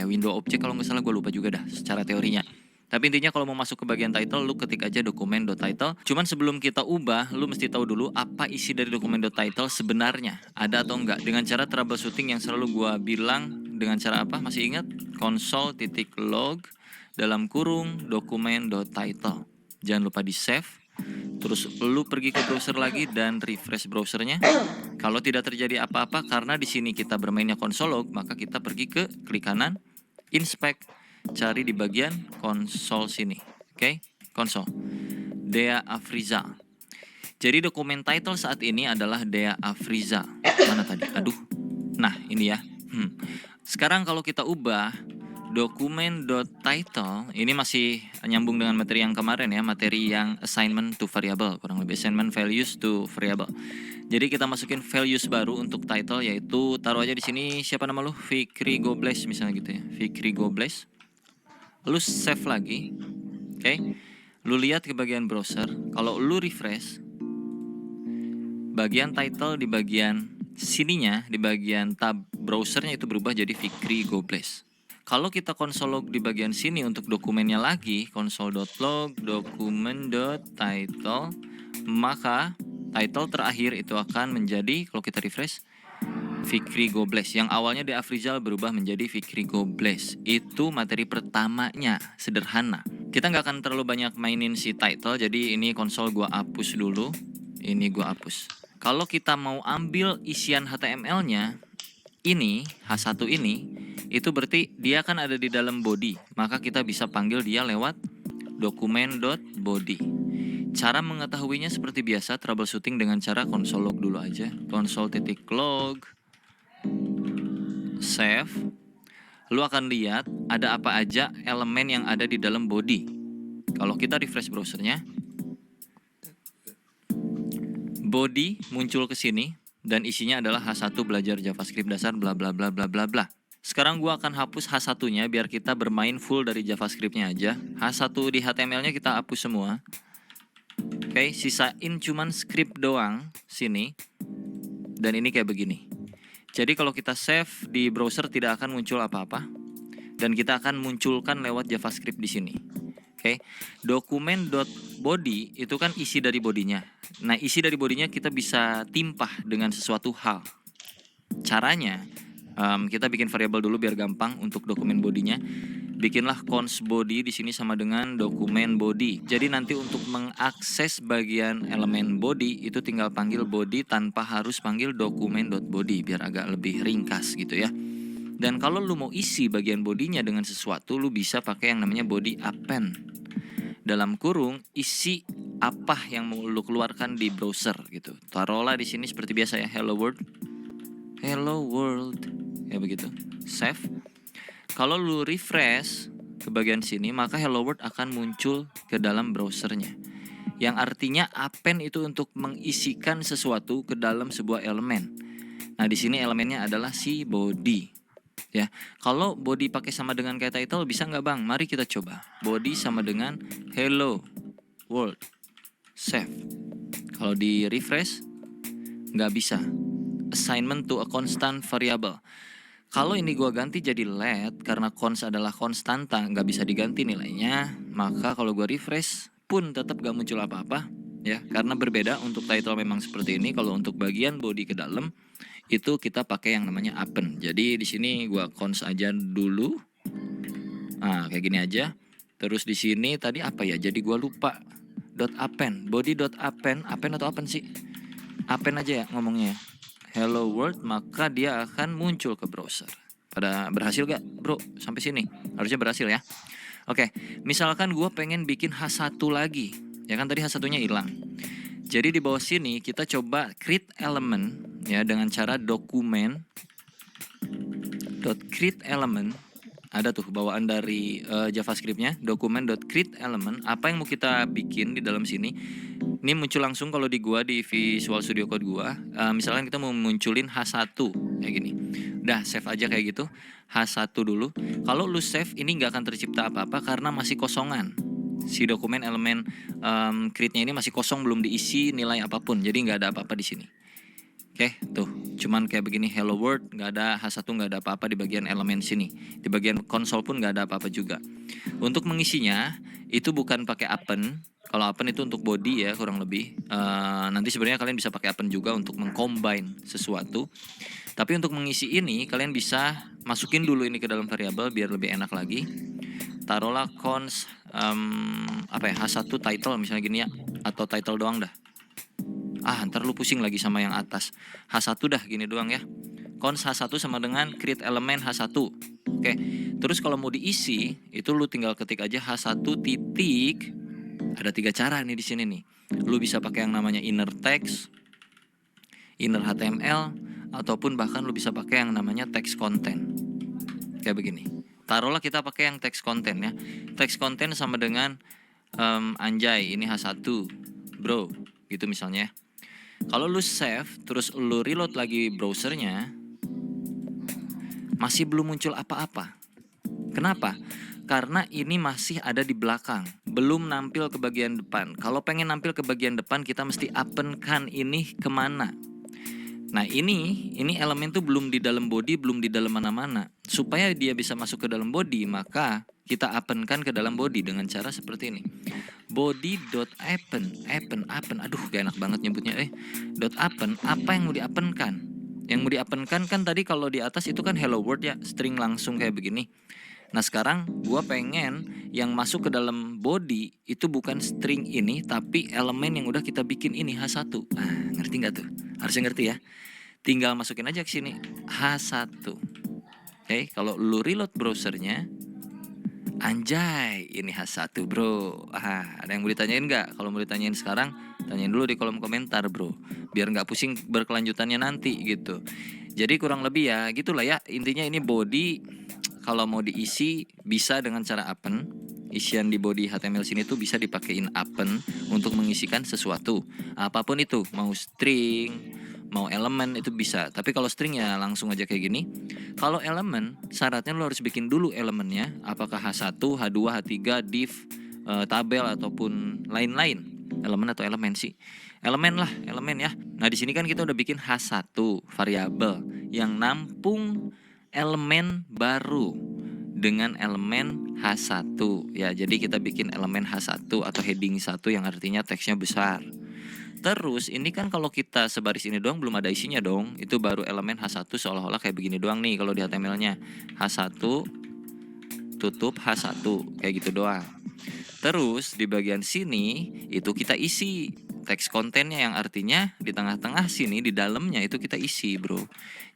window object kalau nggak salah, gue lupa juga dah secara teorinya. Tapi intinya kalau mau masuk ke bagian title, lu ketik aja dokumen.title. Cuman sebelum kita ubah, lu mesti tahu dulu apa isi dari dokumen.title sebenarnya, ada atau enggak. Dengan cara troubleshooting yang selalu gue bilang, dengan cara apa? Masih ingat? Console.log dalam kurung dokumen.title. Jangan lupa di save. Terus lu pergi ke browser lagi dan refresh browsernya. Kalau tidak terjadi apa-apa karena di sini kita bermainnya console log, maka kita pergi ke klik kanan, inspect, cari di bagian console sini. Oke, console. Dea Afrizal. Jadi dokumen title saat ini adalah Dea Afrizal. Mana tadi? Aduh. Nah, ini ya. Sekarang kalau kita ubah dokumen.title, ini masih nyambung dengan materi yang kemarin ya, materi yang assignment to variable, kurang lebih assignment values to variable. Jadi kita masukin values baru untuk title, yaitu taruh aja di sini, siapa nama lu? Fikri Gobles misalnya gitu ya, Fikri Gobles. Lu save lagi, oke? Lu lihat ke bagian browser, kalau lu refresh, bagian title di bagian sininya, di bagian tab browsernya itu berubah jadi Fikri Gobles. Kalau kita console log di bagian sini untuk dokumennya lagi, console.log dokumen.title, maka title terakhir itu akan menjadi, kalau kita refresh, Fikri Gobles. Yang awalnya di Afrizal berubah menjadi Fikri Gobles. Itu materi pertamanya, sederhana. Kita nggak akan terlalu banyak mainin si title, jadi ini console gua hapus dulu. Ini gua hapus. Kalau kita mau ambil isian HTML-nya, ini, H1 ini, itu berarti dia kan ada di dalam body, maka kita bisa panggil dia lewat dokumen.body. Cara mengetahuinya seperti biasa, troubleshooting dengan cara console log dulu aja. Console.log save. Lu akan lihat ada apa aja elemen yang ada di dalam body. Kalau kita refresh browsernya, body muncul ke sini dan isinya adalah H1 belajar JavaScript dasar bla bla bla bla bla bla. Sekarang gua akan hapus H1-nya biar kita bermain full dari JavaScript-nya aja. H1 di HTML-nya kita hapus semua. Oke, sisain cuman script doang sini. Dan ini kayak begini. Jadi kalau kita save di browser tidak akan muncul apa-apa. Dan kita akan munculkan lewat JavaScript di sini. Oke, dokumen.body itu kan isi dari bodinya. Nah, isi dari bodinya kita bisa timpah dengan sesuatu hal. Caranya, kita bikin variabel dulu biar gampang untuk dokumen bodinya. bikinlah cons body di sini sama dengan dokumen body. Jadi nanti untuk mengakses bagian elemen body itu tinggal panggil body tanpa harus panggil dokumen.body biar agak lebih ringkas gitu ya. Dan kalau lu mau isi bagian bodinya dengan sesuatu, lu bisa pakai yang namanya body append. Dalam kurung isi apa yang mau lu keluarkan di browser gitu. Taruhlah di sini seperti biasa ya, hello world. Hello world. Ya begitu. Save. Kalau lu refresh ke bagian sini, maka hello world akan muncul ke dalam browsernya. Yang artinya append itu untuk mengisikan sesuatu ke dalam sebuah elemen. Nah, di sini elemennya adalah si body. Ya, kalau body pakai sama dengan kayak title bisa nggak bang? Mari kita coba. Body sama dengan hello world. Save. Kalau di refresh nggak bisa. Assignment to a constant variable. Kalau ini gua ganti jadi let karena cons adalah konstanta, nggak bisa diganti nilainya, maka kalau gua refresh pun tetap gak muncul apa-apa ya, karena berbeda. Untuk title memang seperti ini. Kalau untuk bagian body ke dalam itu kita pakai yang namanya append. Jadi di sini gua cons aja dulu. Nah, kayak gini aja. Terus di sini tadi apa ya? Jadi gua lupa. .append, body.append, append atau append sih? Append aja ya ngomongnya. Hello world, maka dia akan muncul ke browser. Pada berhasil gak bro sampai sini? Harusnya berhasil ya. Oke, misalkan gue pengen bikin H1 lagi. Ya kan tadi H1-nya hilang. Jadi di bawah sini kita coba create element ya dengan cara dokumen .create element. Ada tuh bawaan dari JavaScript-nya, dokumen.create element. Apa yang mau kita bikin di dalam sini? Ini muncul langsung kalau di gua di Visual Studio Code gua. Misalkan kita mau munculin H1 kayak gini. Udah save aja kayak gitu. H1 dulu. Kalau lu save ini nggak akan tercipta apa-apa karena masih kosongan. Si dokumen elemen create-nya ini masih kosong, belum diisi nilai apapun. Jadi nggak ada apa-apa di sini. Oke, tuh. Cuman kayak begini hello world, nggak ada H1, nggak ada apa-apa di bagian elemen sini. Di bagian konsol pun nggak ada apa-apa juga. Untuk mengisinya itu bukan pakai append. Kalau append itu untuk body ya kurang lebih. Nanti sebenarnya kalian bisa pakai append juga untuk mengcombine sesuatu. Tapi untuk mengisi ini kalian bisa masukin dulu ini ke dalam variabel biar lebih enak lagi. Taruhlah cons H1 title misalnya gini ya, atau title doang dah. Ntar lu pusing lagi sama yang atas. H1 dah gini doang ya. Cons H1 sama dengan create element H1. Oke. Terus kalau mau diisi itu lu tinggal ketik aja H1 titik. Ada 3 cara nih di sini nih. Lu bisa pakai yang namanya inner text, inner HTML, ataupun bahkan lu bisa pakai yang namanya text content. Kayak begini. Taruhlah kita pakai yang text content ya. Text content sama dengan anjay ini H1 bro gitu misalnya. Kalau lu save terus lu reload lagi browsernya, masih belum muncul apa-apa. Kenapa? Karena ini masih ada di belakang, belum nampil ke bagian depan. Kalau pengen nampil ke bagian depan kita mesti append-kan ini kemana. Nah ini elemen tuh belum di dalam body, belum di dalam mana-mana. Supaya dia bisa masuk ke dalam body, maka kita append-kan ke dalam body dengan cara seperti ini. Body.append, aduh gak enak banget nyebutnya. .append, apa yang mau di-append-kan? Yang mau di-append-kan kan tadi kalau di atas itu kan hello world ya, string langsung kayak begini. Nah sekarang gua pengen yang masuk ke dalam body itu bukan string ini, tapi elemen yang udah kita bikin ini H1. Ngerti gak tuh? Harusnya ngerti ya. Tinggal masukin aja ke sini H1. Oke, kalau lu reload browsernya, anjay ini H1 bro. Ada yang mau ditanyain gak? Kalau mau ditanyain sekarang, tanyain dulu di kolom komentar bro, biar gak pusing berkelanjutannya nanti gitu. Jadi kurang lebih ya gitulah ya. Intinya ini body kalau mau diisi bisa dengan cara append. Isian di body HTML sini tuh bisa dipakein append untuk mengisikan sesuatu. Apapun itu, mau string, mau elemen itu bisa. Tapi kalau string ya langsung aja kayak gini. Kalau elemen, syaratnya lo harus bikin dulu elemennya. Apakah H1, H2, H3, div, tabel ataupun lain-lain. Elemen atau elemen sih? Elemen lah, elemen ya. Nah di sini kan kita udah bikin H1 variabel yang nampung elemen baru dengan elemen H1 ya. Jadi kita bikin elemen H1 atau heading 1 yang artinya teksnya besar. Terus ini kan kalau kita sebaris ini doang belum ada isinya dong. Itu baru elemen H1 seolah-olah kayak begini doang nih kalau di HTML-nya. H1 tutup H1, kayak gitu doang. Terus di bagian sini itu kita isi teks kontennya, yang artinya di tengah-tengah sini di dalamnya itu kita isi, bro.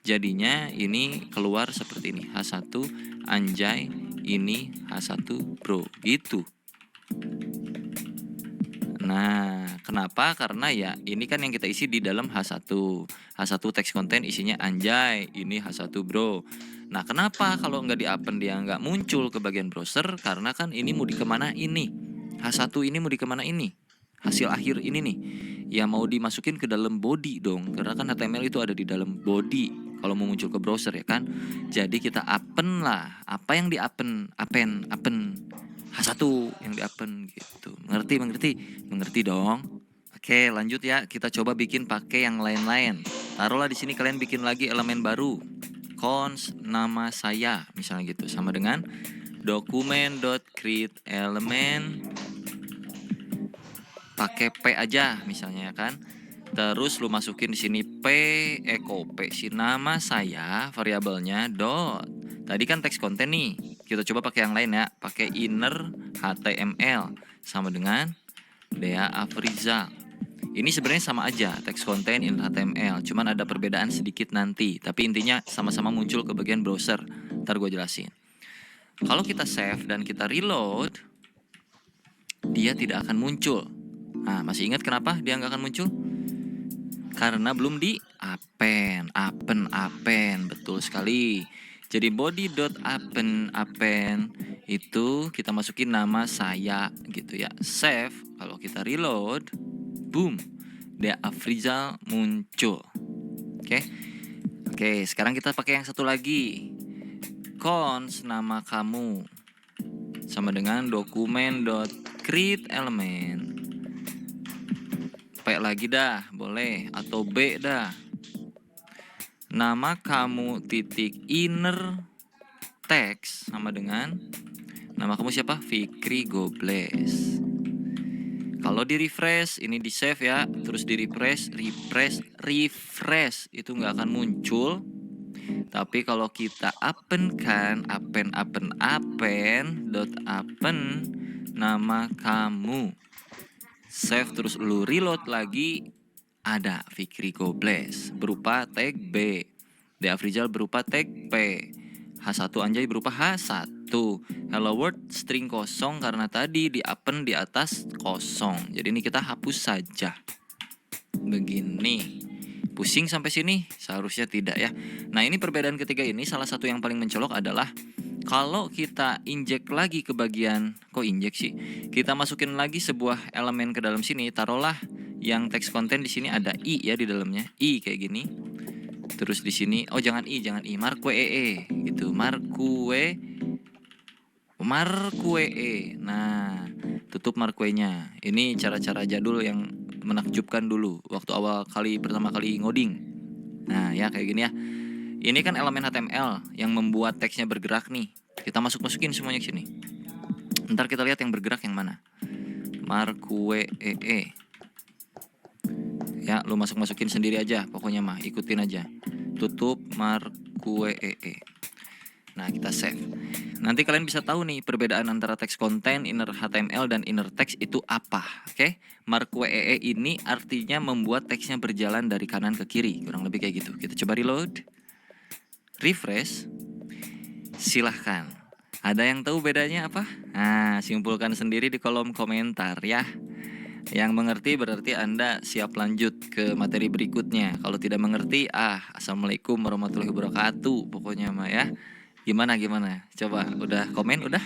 Jadinya ini keluar seperti ini, H1 anjay, ini H1 bro, gitu. Nah, kenapa? Karena ya ini kan yang kita isi di dalam H1. H1 teks konten isinya anjay, ini H1 bro. Nah, kenapa kalau nggak di-append dia nggak muncul ke bagian browser? Karena kan ini mau dikemana ini? H1 ini mau dikemana ini? Hasil akhir ini nih, ya mau dimasukin ke dalam body dong. Karena kan HTML itu ada di dalam body kalau mau muncul ke browser ya kan. Jadi kita append lah. Apa yang di-append? Append. H1 yang di-append gitu. Mengerti dong. Oke, lanjut ya. Kita coba bikin pakai yang lain-lain. Taruhlah di sini kalian bikin lagi elemen baru. Cons nama saya misalnya gitu, sama dengan document.createElement pakai P aja misalnya ya kan. Terus lu masukin di sini P copy si nama saya variabelnya dot. Tadi kan teks konten nih. Kita coba pakai yang lain ya, pakai inner HTML sama dengan Dea Afrizal. Ini sebenarnya sama aja, teks konten inner HTML, cuman ada perbedaan sedikit nanti. Tapi intinya sama-sama muncul ke bagian browser. Ntar gue jelasin. Kalau kita save dan kita reload, dia tidak akan muncul. Nah, masih ingat kenapa dia nggak akan muncul? Karena belum di append, betul sekali. Jadi body.append itu kita masukin nama saya gitu ya. Save, kalau kita reload, boom, Dea Afrizal muncul. Oke, sekarang kita pakai yang satu lagi. Cons nama kamu sama dengan document.createElement. P lagi dah, boleh, atau B dah. Nama kamu titik inner text sama dengan nama kamu siapa? Fikri Gobles. Kalau di refresh, ini di save ya, terus di refresh itu nggak akan muncul. Tapi kalau kita append nama kamu, save terus lu reload lagi, ada Fikri Gobles berupa tag B, Dea Afrizal berupa tag P, H1 anjay berupa H1, hello world string kosong karena tadi di append di atas kosong. Jadi ini kita hapus saja. Begini. Pusing sampai sini? Seharusnya tidak ya. Nah, ini perbedaan ketiga ini salah satu yang paling mencolok adalah kalau kita injek lagi ke bagian, kok injek sih? Kita masukin lagi sebuah elemen ke dalam sini, taruhlah yang teks konten di sini ada i ya di dalamnya, i kayak gini. Terus di sini, oh jangan i, marque gitu, marque. Nah, tutup marquenya. Ini cara-cara jadul yang menakjubkan dulu waktu pertama kali ngoding. Nah, ya kayak gini ya. Ini kan elemen HTML yang membuat teksnya bergerak nih. Kita masukin semuanya ke sini. Ntar kita lihat yang bergerak yang mana. Marque. Ya, lu masukin sendiri aja, pokoknya mah ikutin aja. Tutup marque. Nah, kita save. Nanti kalian bisa tahu nih perbedaan antara teks konten, inner HTML dan inner text itu apa. Oke? Marque ini artinya membuat teksnya berjalan dari kanan ke kiri, kurang lebih kayak gitu. Kita coba reload. Refresh. Silahkan. Ada yang tahu bedanya apa? Nah, simpulkan sendiri di kolom komentar ya. Yang mengerti berarti Anda siap lanjut ke materi berikutnya. Kalau tidak mengerti, assalamualaikum warahmatullahi wabarakatuh. Pokoknya mah ya. Gimana? Coba, udah komen, udah?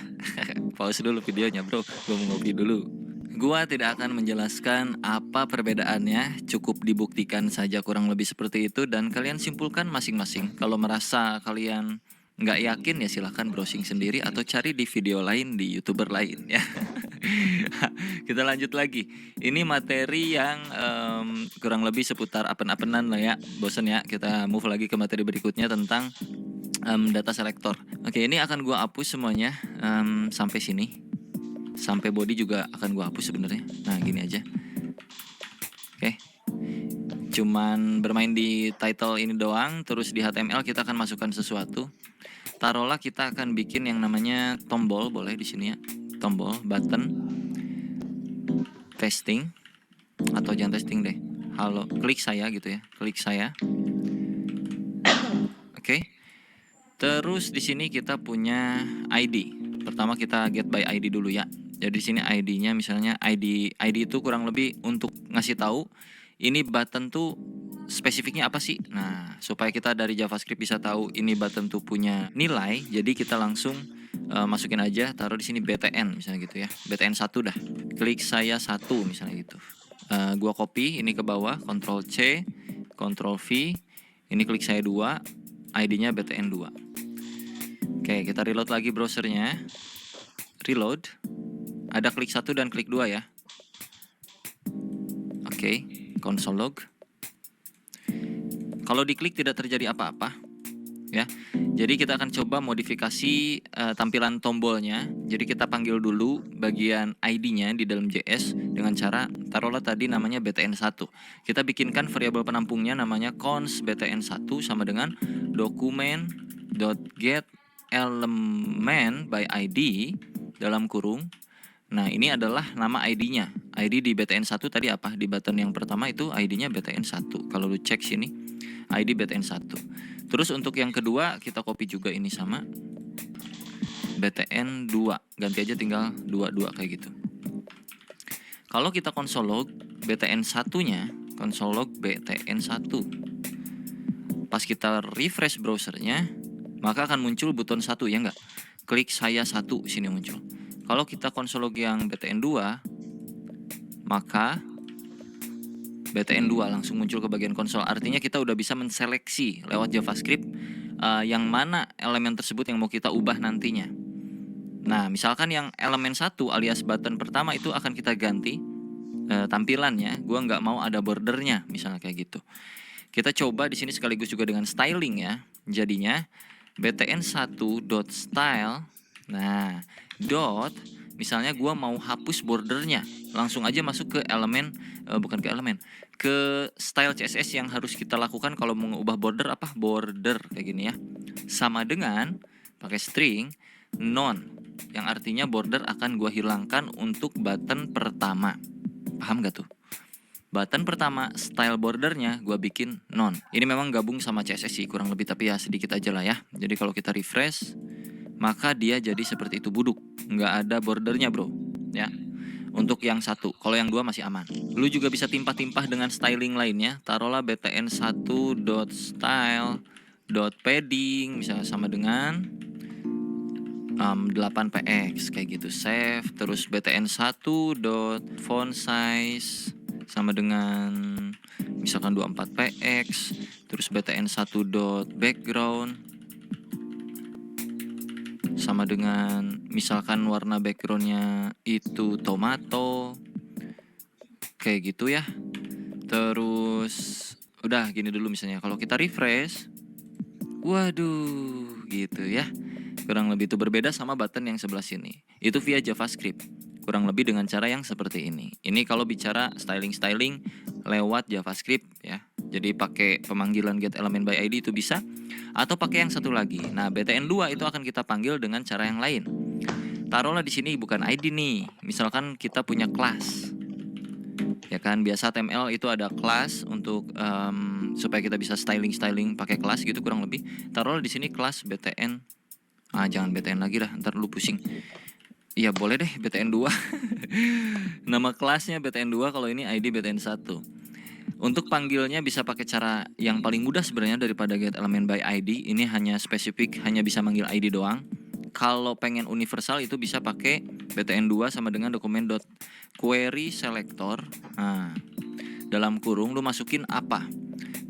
Pause dulu videonya bro, gue mau ngopi dulu. Gua tidak akan menjelaskan apa perbedaannya, cukup dibuktikan saja kurang lebih seperti itu. Dan kalian simpulkan masing-masing. Kalau merasa kalian nggak yakin ya silahkan browsing sendiri atau cari di video lain di YouTuber lain ya. Kita lanjut lagi. Ini materi yang kurang lebih seputar apen-apenan lah ya. Bosen ya, kita move lagi ke materi berikutnya tentang data selector. Oke, ini akan gua hapus semuanya sampai sini. Sampai body juga akan gua hapus sebenarnya. Nah, gini aja. Oke. cuman bermain di title ini doang. Terus di HTML kita akan masukkan sesuatu. Taruhlah kita akan bikin yang namanya tombol, boleh di sini ya. Tombol, button, testing, atau jangan testing deh. Halo, klik saya gitu ya. Klik saya. Oke. Terus di sini kita punya ID. Pertama kita get by ID dulu ya. Jadi di sini ID-nya misalnya ID itu kurang lebih untuk ngasih tahu ini button tuh spesifiknya apa sih. Nah, supaya kita dari JavaScript bisa tahu ini button tuh punya nilai, jadi kita langsung masukin aja, taruh di sini BTN misalnya gitu ya. BTN 1 dah. Klik saya 1 misalnya gitu. Gua copy ini ke bawah, Ctrl C, Ctrl V. Ini klik saya 2, ID-nya BTN 2. Oke, kita reload lagi browsernya. Reload. Ada klik 1 dan klik 2 ya. Oke, console log. Kalau diklik tidak terjadi apa-apa ya. Jadi kita akan coba modifikasi tampilan tombolnya. Jadi kita panggil dulu bagian ID-nya di dalam JS dengan cara taruhlah tadi namanya BTN1. Kita bikinkan variabel penampungnya namanya const BTN1 sama dengan document.get element by ID dalam kurung. Nah, ini adalah nama ID-nya. ID di BTN1 tadi apa? Di button yang pertama itu ID-nya BTN1. Kalau lu cek sini, ID BTN1. Terus untuk yang kedua, kita copy juga ini sama. BTN2. Ganti aja tinggal 22 kayak gitu. Kalau kita console log BTN1-nya, console log BTN1. Pas kita refresh browsernya, maka akan muncul button 1, ya enggak? Klik saya 1 sini muncul. Kalau kita console log yang BTN2, maka BTN2 langsung muncul ke bagian konsol. Artinya kita udah bisa menseleksi lewat JavaScript yang mana elemen tersebut yang mau kita ubah nantinya. Nah, misalkan yang elemen 1 alias button pertama itu akan kita ganti tampilannya. Gua nggak mau ada bordernya, misalnya kayak gitu. Kita coba di sini sekaligus juga dengan styling ya. Jadinya btn1.style. Nah, misalnya gua mau hapus bordernya, langsung aja masuk ke elemen, ke style CSS yang harus kita lakukan kalau mau mengubah border apa? Border kayak gini ya. Sama dengan pakai string none, yang artinya border akan gua hilangkan untuk button pertama. Paham gak tuh? Button pertama style bordernya gua bikin none. Ini memang gabung sama CSS sih kurang lebih, tapi ya sedikit aja lah ya. Jadi kalau kita refresh, maka dia jadi seperti itu buduk, nggak ada bordernya bro ya. Untuk yang 1, kalau yang 2 masih aman. Lu juga bisa timpah-timpah dengan styling lainnya. Taruhlah btn1.style.padding misalnya sama dengan 8px kayak gitu. Save. Terus btn1.font size sama dengan misalkan 24px. Terus btn1.background sama dengan misalkan warna backgroundnya itu tomato kayak gitu ya. Terus udah gini dulu misalnya. Kalau kita refresh, waduh gitu ya. Kurang lebih itu berbeda sama button yang sebelah sini. Itu via JavaScript. Kurang lebih dengan cara yang seperti ini. Ini kalau bicara styling lewat JavaScript ya. Jadi pakai pemanggilan getElementById itu bisa, atau pakai yang satu lagi. Nah, BTN2 itu akan kita panggil dengan cara yang lain. Taruhlah di sini bukan ID nih. Misalkan kita punya kelas. Ya kan, biasa HTML itu ada kelas untuk supaya kita bisa styling pakai kelas gitu kurang lebih. Taruhlah di sini kelas BTN. Jangan BTN lagi lah, ntar lu pusing. Iya, boleh deh BTN2. Nama kelasnya BTN2, kalau ini ID BTN1. Untuk panggilnya bisa pakai cara yang paling mudah sebenarnya daripada getElementById. Ini hanya spesifik, hanya bisa manggil ID doang. Kalau pengen universal itu bisa pakai btn2 sama dengan document.querySelector. Nah, dalam kurung lu masukin apa?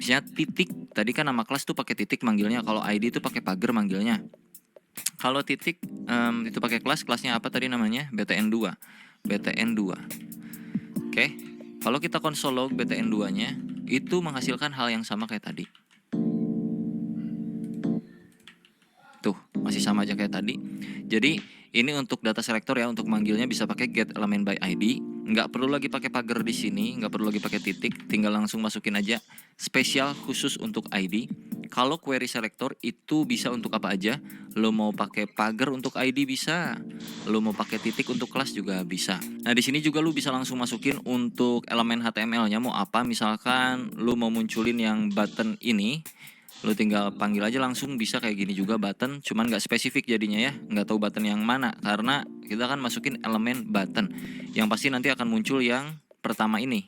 Misalnya titik. Tadi kan nama kelas tuh pakai titik manggilnya. Kalau ID itu pakai pagar manggilnya. Kalau titik itu pakai kelasnya apa tadi namanya? BTN2. Oke. Kalau kita console log BTN2-nya, itu menghasilkan hal yang sama kayak tadi. Tuh, masih sama aja kayak tadi. Jadi, ini untuk data selector ya, untuk manggilnya bisa pakai getElementById. nggak perlu lagi pakai pagar di sini, nggak perlu lagi pakai titik, tinggal langsung masukin aja spesial khusus untuk ID. Kalau query selector itu bisa untuk apa aja. Lo mau pakai pagar untuk ID bisa, lo mau pakai titik untuk kelas juga bisa. Nah di sini juga lo bisa langsung masukin untuk elemen HTML-nya mau apa. Misalkan lo mau munculin yang button ini, lo tinggal panggil aja langsung, bisa kayak gini juga button, cuman nggak spesifik jadinya ya, nggak tahu button yang mana karena kita kan masukin elemen button. Yang pasti nanti akan muncul yang pertama ini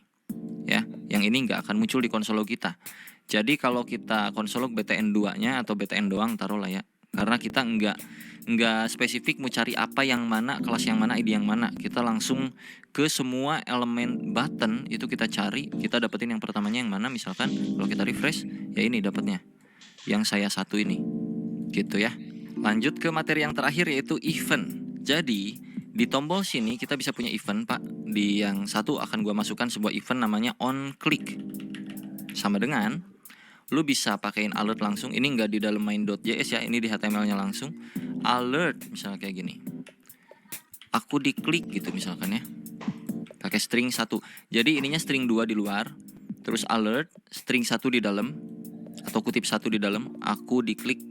ya, yang ini nggak akan muncul di konsol log kita. Jadi kalau kita konsol log BTN 2-nya atau BTN doang taruh lah ya, karena kita nggak spesifik mau cari apa yang mana, kelas yang mana, ID yang mana. Kita langsung ke semua elemen button itu kita cari, kita dapetin yang pertamanya yang mana. Misalkan kalau kita refresh ya ini dapatnya yang saya satu ini gitu ya. Lanjut ke materi yang terakhir yaitu event. Jadi di tombol sini kita bisa punya event Pak. Di yang satu akan gua masukkan sebuah event namanya on click. Sama dengan lu bisa pakein alert langsung. Ini nggak di dalam main.js ya, ini di HTML-nya langsung. Alert misalnya kayak gini. Aku diklik gitu misalkan ya. Pakai string 1. Jadi ininya string 2 di luar, terus alert string 1 di dalam atau kutip 1 di dalam, aku diklik,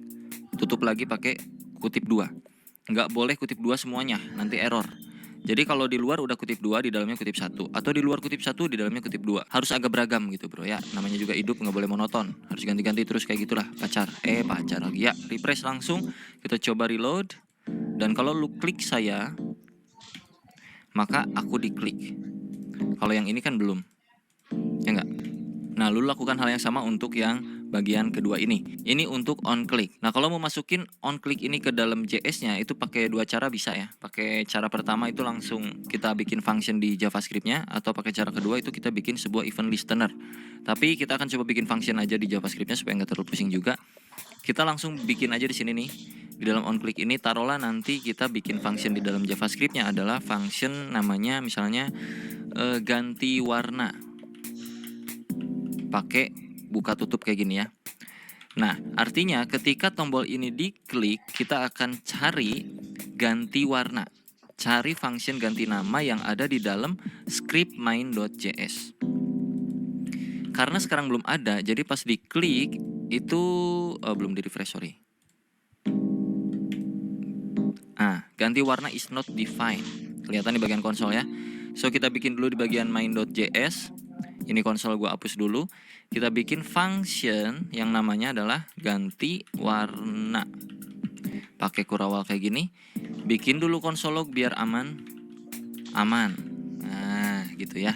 tutup lagi pakai kutip 2. Nggak boleh kutip 2 semuanya, nanti error. Jadi kalau di luar udah kutip 2, di dalamnya kutip 1, atau di luar kutip 1, di dalamnya kutip 2. Harus agak beragam gitu bro ya. Namanya juga hidup, nggak boleh monoton. Harus ganti-ganti terus kayak gitulah. Pacar lagi ya. Refresh langsung. Kita coba reload. Dan kalau lu klik saya, maka aku diklik. Kalau yang ini kan belum. Ya enggak? Nah lu lakukan hal yang sama untuk yang bagian kedua ini. Ini untuk on click. Nah kalau mau masukin on click ini ke dalam JS-nya itu pakai dua cara bisa ya. Pakai cara pertama itu langsung kita bikin function di JavaScript-nya, atau pakai cara kedua itu kita bikin sebuah event listener. Tapi kita akan coba bikin function aja di JavaScript-nya supaya nggak terlalu pusing juga. Kita langsung bikin aja di sini nih. Di dalam on click ini taruhlah nanti kita bikin function di dalam JavaScript-nya adalah function namanya misalnya ganti warna. Pakai buka tutup kayak gini ya. Nah, artinya ketika tombol ini diklik, kita akan cari ganti warna. Cari function ganti nama yang ada di dalam script main.js. Karena sekarang belum ada, jadi pas diklik itu belum di refresh, sorry. Ganti warna is not defined. Kelihatan di bagian konsol ya. So kita bikin dulu di bagian main.js. Ini konsol gua hapus dulu. Kita bikin function yang namanya adalah ganti warna. Pakai kurawal kayak gini. Bikin dulu konsol log biar aman. Nah, gitu ya.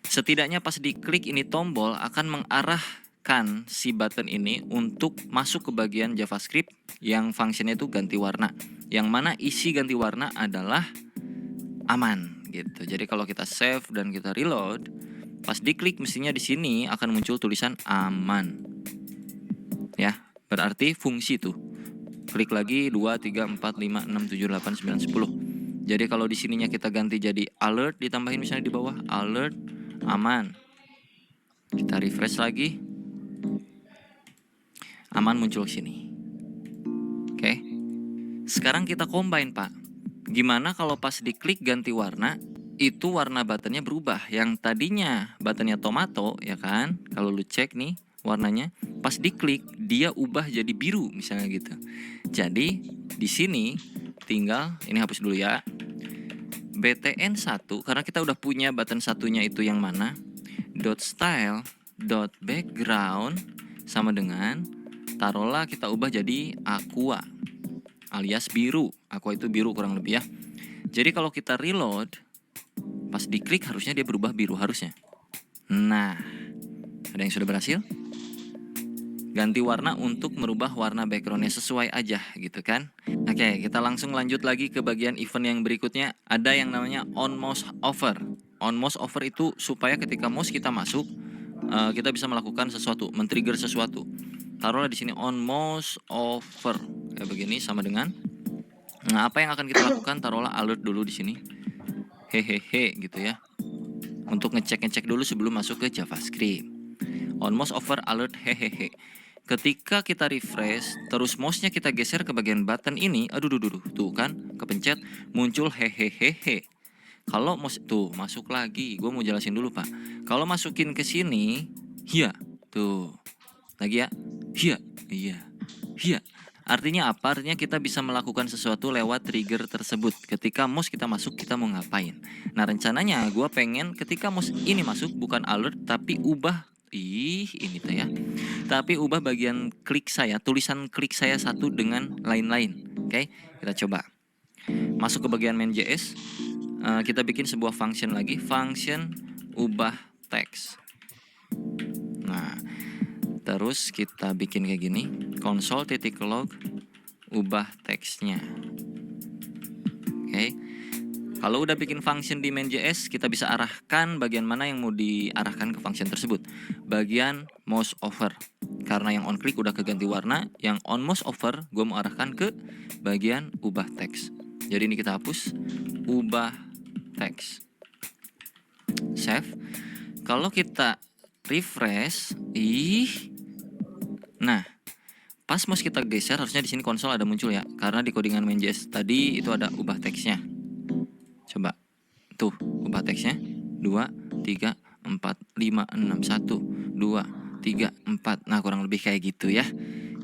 Setidaknya pas diklik ini tombol akan mengarahkan si button ini untuk masuk ke bagian JavaScript yang fungsinya itu ganti warna. Yang mana isi ganti warna adalah aman gitu. Jadi kalau kita save dan kita reload, pas diklik mestinya di sini akan muncul tulisan aman. Ya, berarti fungsi tuh. Klik lagi 2 3 4 5 6 7 8 9 10. Jadi kalau di sininya kita ganti jadi alert, ditambahin misalnya di bawah alert aman. Kita refresh lagi. Aman muncul sini. Oke. Sekarang kita combine, Pak. Gimana kalau pas diklik ganti warna, itu warna buttonnya berubah. Yang tadinya buttonnya tomato ya kan, kalau lu cek nih warnanya, pas diklik dia ubah jadi biru misalnya gitu. Jadi di sini tinggal ini hapus dulu ya, btn 1 karena kita udah punya button satunya itu yang mana, .style .background sama dengan taruhlah kita ubah jadi aqua alias biru. Aqua itu biru kurang lebih ya. Jadi kalau kita reload, pas diklik harusnya dia berubah biru harusnya. Nah, ada yang sudah berhasil? Ganti warna untuk merubah warna backgroundnya sesuai aja gitu kan. Oke, kita langsung lanjut lagi ke bagian event yang berikutnya. Ada yang namanya on mouse over. On mouse over itu supaya ketika mouse kita masuk, kita bisa melakukan sesuatu, men-trigger sesuatu. Taruhlah di sini on mouse over kayak begini sama dengan. Nah, apa yang akan kita lakukan? Taruhlah alert dulu di sini. Hehehe gitu ya. Untuk ngecek dulu sebelum masuk ke JavaScript. On mouse over alert hehehe. Ketika kita refresh, terus mouse-nya kita geser ke bagian button ini, tuh kan, kepencet, muncul hehehe. Kalau tuh masuk lagi, gue mau jelasin dulu Pak. Kalau masukin ke sini, iya, tuh, lagi ya, iya. Artinya apa? Artinya kita bisa melakukan sesuatu lewat trigger tersebut. Ketika mouse kita masuk, kita mau ngapain? Nah rencananya gue pengen ketika mouse ini masuk bukan alert, tapi ubah ini tuh ya. Tapi ubah bagian klik saya, tulisan klik saya satu dengan lain-lain. Oke, kita coba. Masuk ke bagian main.js, kita bikin sebuah function lagi, function ubah teks. Nah, terus kita bikin kayak gini, console.log ubah teksnya. Oke. Kalau udah bikin function di main.js, kita bisa arahkan bagian mana yang mau diarahkan ke function tersebut. Bagian mouse over. Karena yang on click udah keganti warna, yang on mouse over gue mau arahkan ke bagian ubah teks. Jadi ini kita hapus, ubah teks. Save. Kalau kita refresh, nah, pas mouse kita geser harusnya di sini konsol ada muncul ya, karena di codingan main.js tadi itu ada ubah teksnya. Coba, tuh ubah teksnya 2, 3, 4, 5, 6, 1, 2, 3, 4. Nah kurang lebih kayak gitu ya.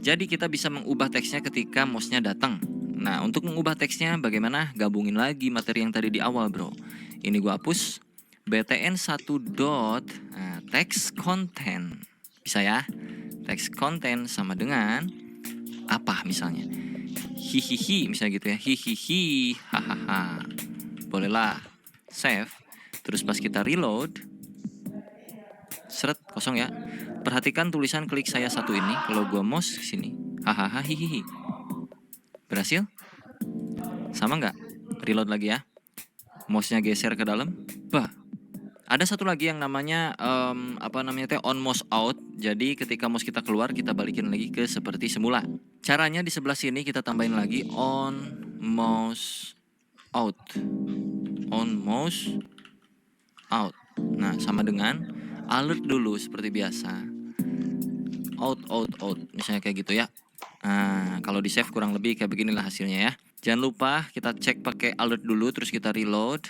Jadi kita bisa mengubah teksnya ketika mouse-nya datang. Nah untuk mengubah teksnya bagaimana? Gabungin lagi materi yang tadi di awal bro. Ini gua hapus, btn1 dot text content. Bisa ya? Text content sama dengan apa misalnya? Hihihi misalnya gitu ya. Hihihi hahaha. Bolehlah. Save. Terus pas kita reload, seret kosong ya. Perhatikan tulisan klik saya satu ini. Kalau gua mouse ke sini, hahaha hihihi. Berhasil? Sama nggak? Reload lagi ya. Mouse-nya geser ke dalam. Bah. Ada satu lagi yang namanya on mouse out. Jadi ketika mouse kita keluar, kita balikin lagi ke seperti semula. Caranya di sebelah sini kita tambahin lagi on mouse out. On mouse out. Nah, sama dengan alert dulu seperti biasa. Out. Misalnya kayak gitu ya. Nah, kalau di save kurang lebih kayak beginilah hasilnya ya. Jangan lupa kita cek pakai alert dulu, terus kita reload.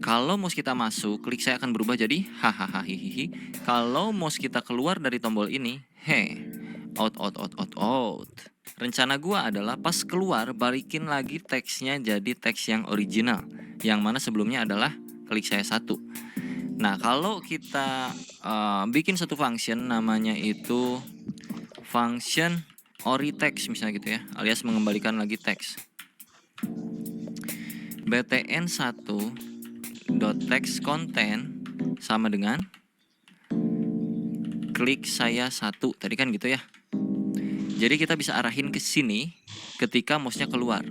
Kalau mouse kita masuk, klik saya akan berubah jadi hahaha hihihi. Kalau mouse kita keluar dari tombol ini, out. Rencana gua adalah pas keluar balikin lagi teksnya jadi teks yang original, yang mana sebelumnya adalah klik saya satu. Nah kalau kita bikin satu function namanya itu function oritext misalnya gitu ya, alias mengembalikan lagi teks. btn1 dot text content sama dengan klik saya satu tadi kan gitu ya. Jadi kita bisa arahin ke sini ketika mouse-nya keluar.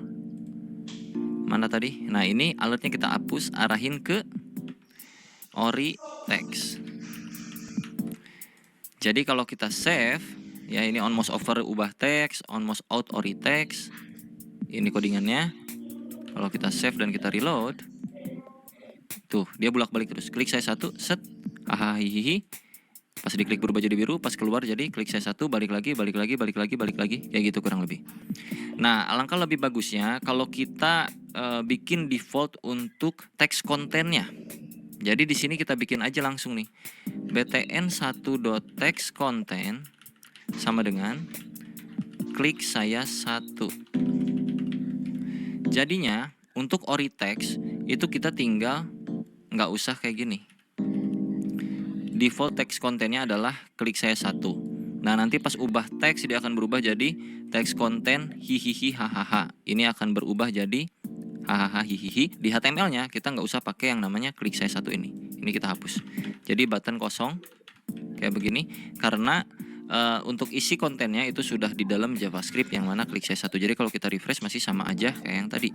Mana tadi? Nah ini alertnya kita hapus, arahin ke ori text. Jadi kalau kita save, ya ini on mouse over ubah teks, on mouse out ori text. Ini codingannya. Kalau kita save dan kita reload, tuh dia bolak-balik terus. Klik saya satu, set, hahaha hihihi. Pas diklik berubah jadi biru, pas keluar jadi klik saya satu, balik lagi, kayak gitu kurang lebih. Nah, alangkah lebih bagusnya kalau kita bikin default untuk text kontennya. Jadi di sini kita bikin aja langsung nih. btn1.textContent sama dengan klik saya satu. Jadinya untuk ori text itu kita tinggal nggak usah kayak gini. Default text kontennya adalah klik saya satu. Nah nanti pas ubah teks dia akan berubah jadi text content hihihi hahaha. Ini akan berubah jadi hahaha hihihi. Di HTML-nya kita nggak usah pakai yang namanya klik saya satu ini. Ini kita hapus. Jadi button kosong kayak begini karena untuk isi kontennya itu sudah di dalam JavaScript yang mana klik saya satu. Jadi kalau kita refresh masih sama aja kayak yang tadi.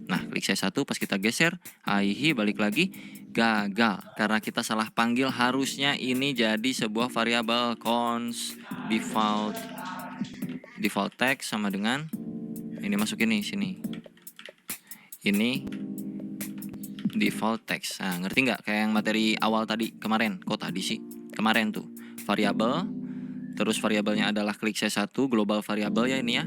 Nah klik saya satu, pas kita geser hihi balik lagi, gagal karena kita salah panggil. Harusnya ini jadi sebuah variabel const default text sama dengan ini, masukin nih sini, ini default text. Nah ngerti nggak kayak yang materi awal tadi kemarin? Kok tadi sih? Kemarin tuh variabel, terus variabelnya adalah klik saya satu, global variabel ya ini ya.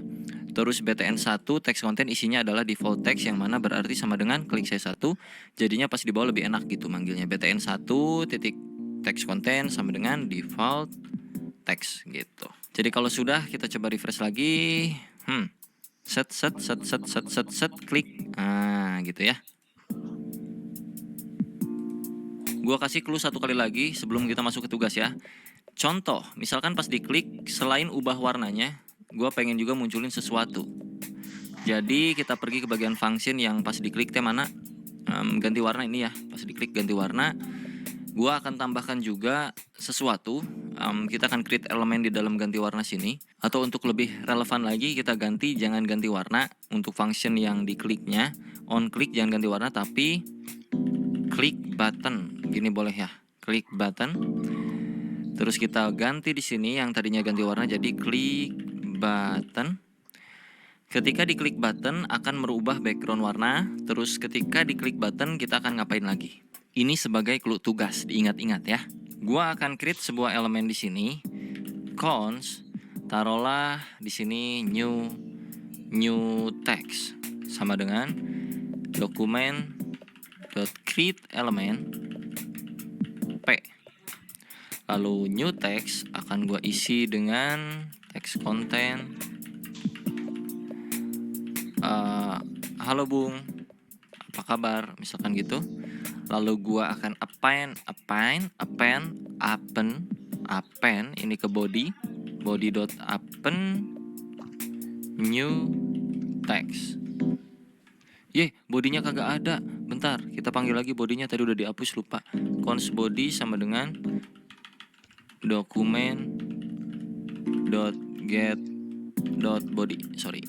Terus btn1 text content isinya adalah default text yang mana berarti sama dengan klik saya 1. Jadinya pas di bawah lebih enak gitu manggilnya. btn1 titik text content sama dengan default text gitu. Jadi kalau sudah kita coba refresh lagi. Set klik. Nah, gitu ya. Gua kasih clue satu kali lagi sebelum kita masuk ke tugas ya. Contoh, misalkan pas diklik selain ubah warnanya, gua pengen juga munculin sesuatu. Jadi kita pergi ke bagian function yang pas diklik teh mana? Ganti warna ini ya. Pas diklik ganti warna, gua akan tambahkan juga sesuatu. Kita akan create elemen di dalam ganti warna sini. Atau untuk lebih relevan lagi kita ganti, jangan ganti warna untuk function yang dikliknya. On click jangan ganti warna tapi klik button. Gini boleh ya. Klik button. Terus kita ganti di sini yang tadinya ganti warna jadi klik button. Ketika diklik button akan merubah background warna. Terus ketika diklik button kita akan ngapain lagi? Ini sebagai clue tugas, diingat-ingat ya. Gua akan create sebuah elemen di sini. Cons, taruhlah di sini new text sama dengan document.create element p. Lalu new text akan gua isi dengan text content. Halo Bung, apa kabar? Misalkan gitu. Lalu gua akan append ini ke body.append new text. Bodinya kagak ada. Bentar, kita panggil lagi bodinya, tadi udah dihapus lupa. Cons body sama dengan document.get.body. Sorry.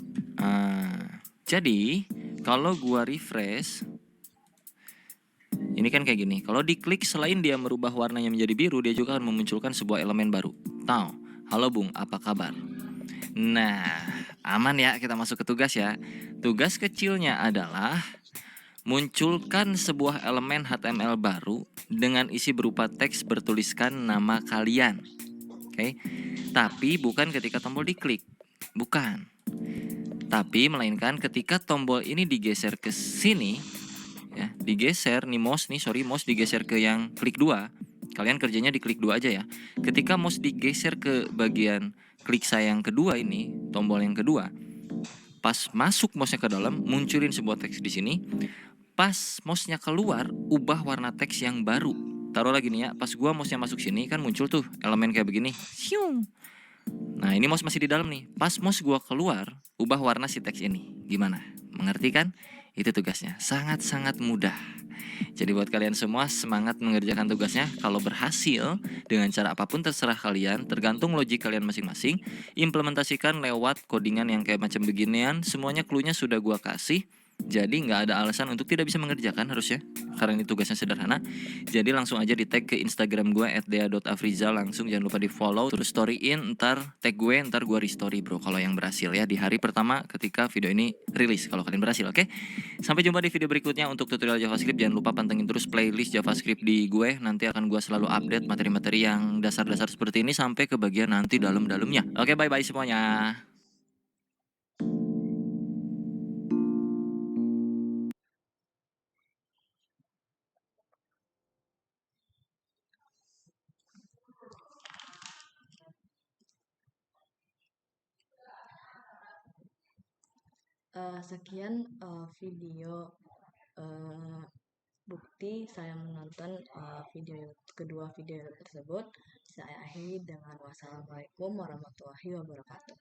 Jadi kalau gua refresh, ini kan kayak gini. Kalau diklik selain dia merubah warnanya menjadi biru, dia juga akan memunculkan sebuah elemen baru. Halo Bung, apa kabar? Nah, aman ya, kita masuk ke tugas ya. Tugas kecilnya adalah munculkan sebuah elemen HTML baru dengan isi berupa teks bertuliskan nama kalian. Oke. Tapi bukan ketika tombol diklik. Bukan. Tapi melainkan ketika tombol ini digeser ke sini ya, digeser nih mouse digeser ke yang klik 2. Kalian kerjanya di klik 2 aja ya. Ketika mouse digeser ke bagian klik saya yang kedua ini, tombol yang kedua, pas masuk mouse-nya ke dalam, munculin sebuah teks di sini. Pas mouse-nya keluar, ubah warna teks yang baru. Taruh lagi nih ya, pas gua mouse-nya masuk sini kan muncul tuh elemen kayak begini. Nah, ini mouse masih di dalam nih. Pas mouse gua keluar, ubah warna si teks ini. Gimana? Mengerti kan? Itu tugasnya. Sangat-sangat mudah. Jadi buat kalian semua semangat mengerjakan tugasnya. Kalau berhasil dengan cara apapun terserah kalian, tergantung logik kalian masing-masing. Implementasikan lewat codingan yang kayak macam beginian. Semuanya clue-nya sudah gua kasih. Jadi nggak ada alasan untuk tidak bisa mengerjakan harusnya, karena ini tugasnya sederhana. Jadi langsung aja di tag ke Instagram gue @dea.afrizal, langsung jangan lupa di follow, terus storyin, ntar tag gue, ntar gue restory bro kalau yang berhasil ya, di hari pertama ketika video ini rilis kalau kalian berhasil. Oke? Sampai jumpa di video berikutnya. Untuk tutorial JavaScript jangan lupa pantengin terus playlist JavaScript di gue, nanti akan gue selalu update materi-materi yang dasar-dasar seperti ini sampai ke bagian nanti dalam-dalamnya. Oke, bye-bye semuanya. Sekian video bukti saya menonton kedua video tersebut. Saya akhiri dengan wassalamualaikum warahmatullahi wabarakatuh.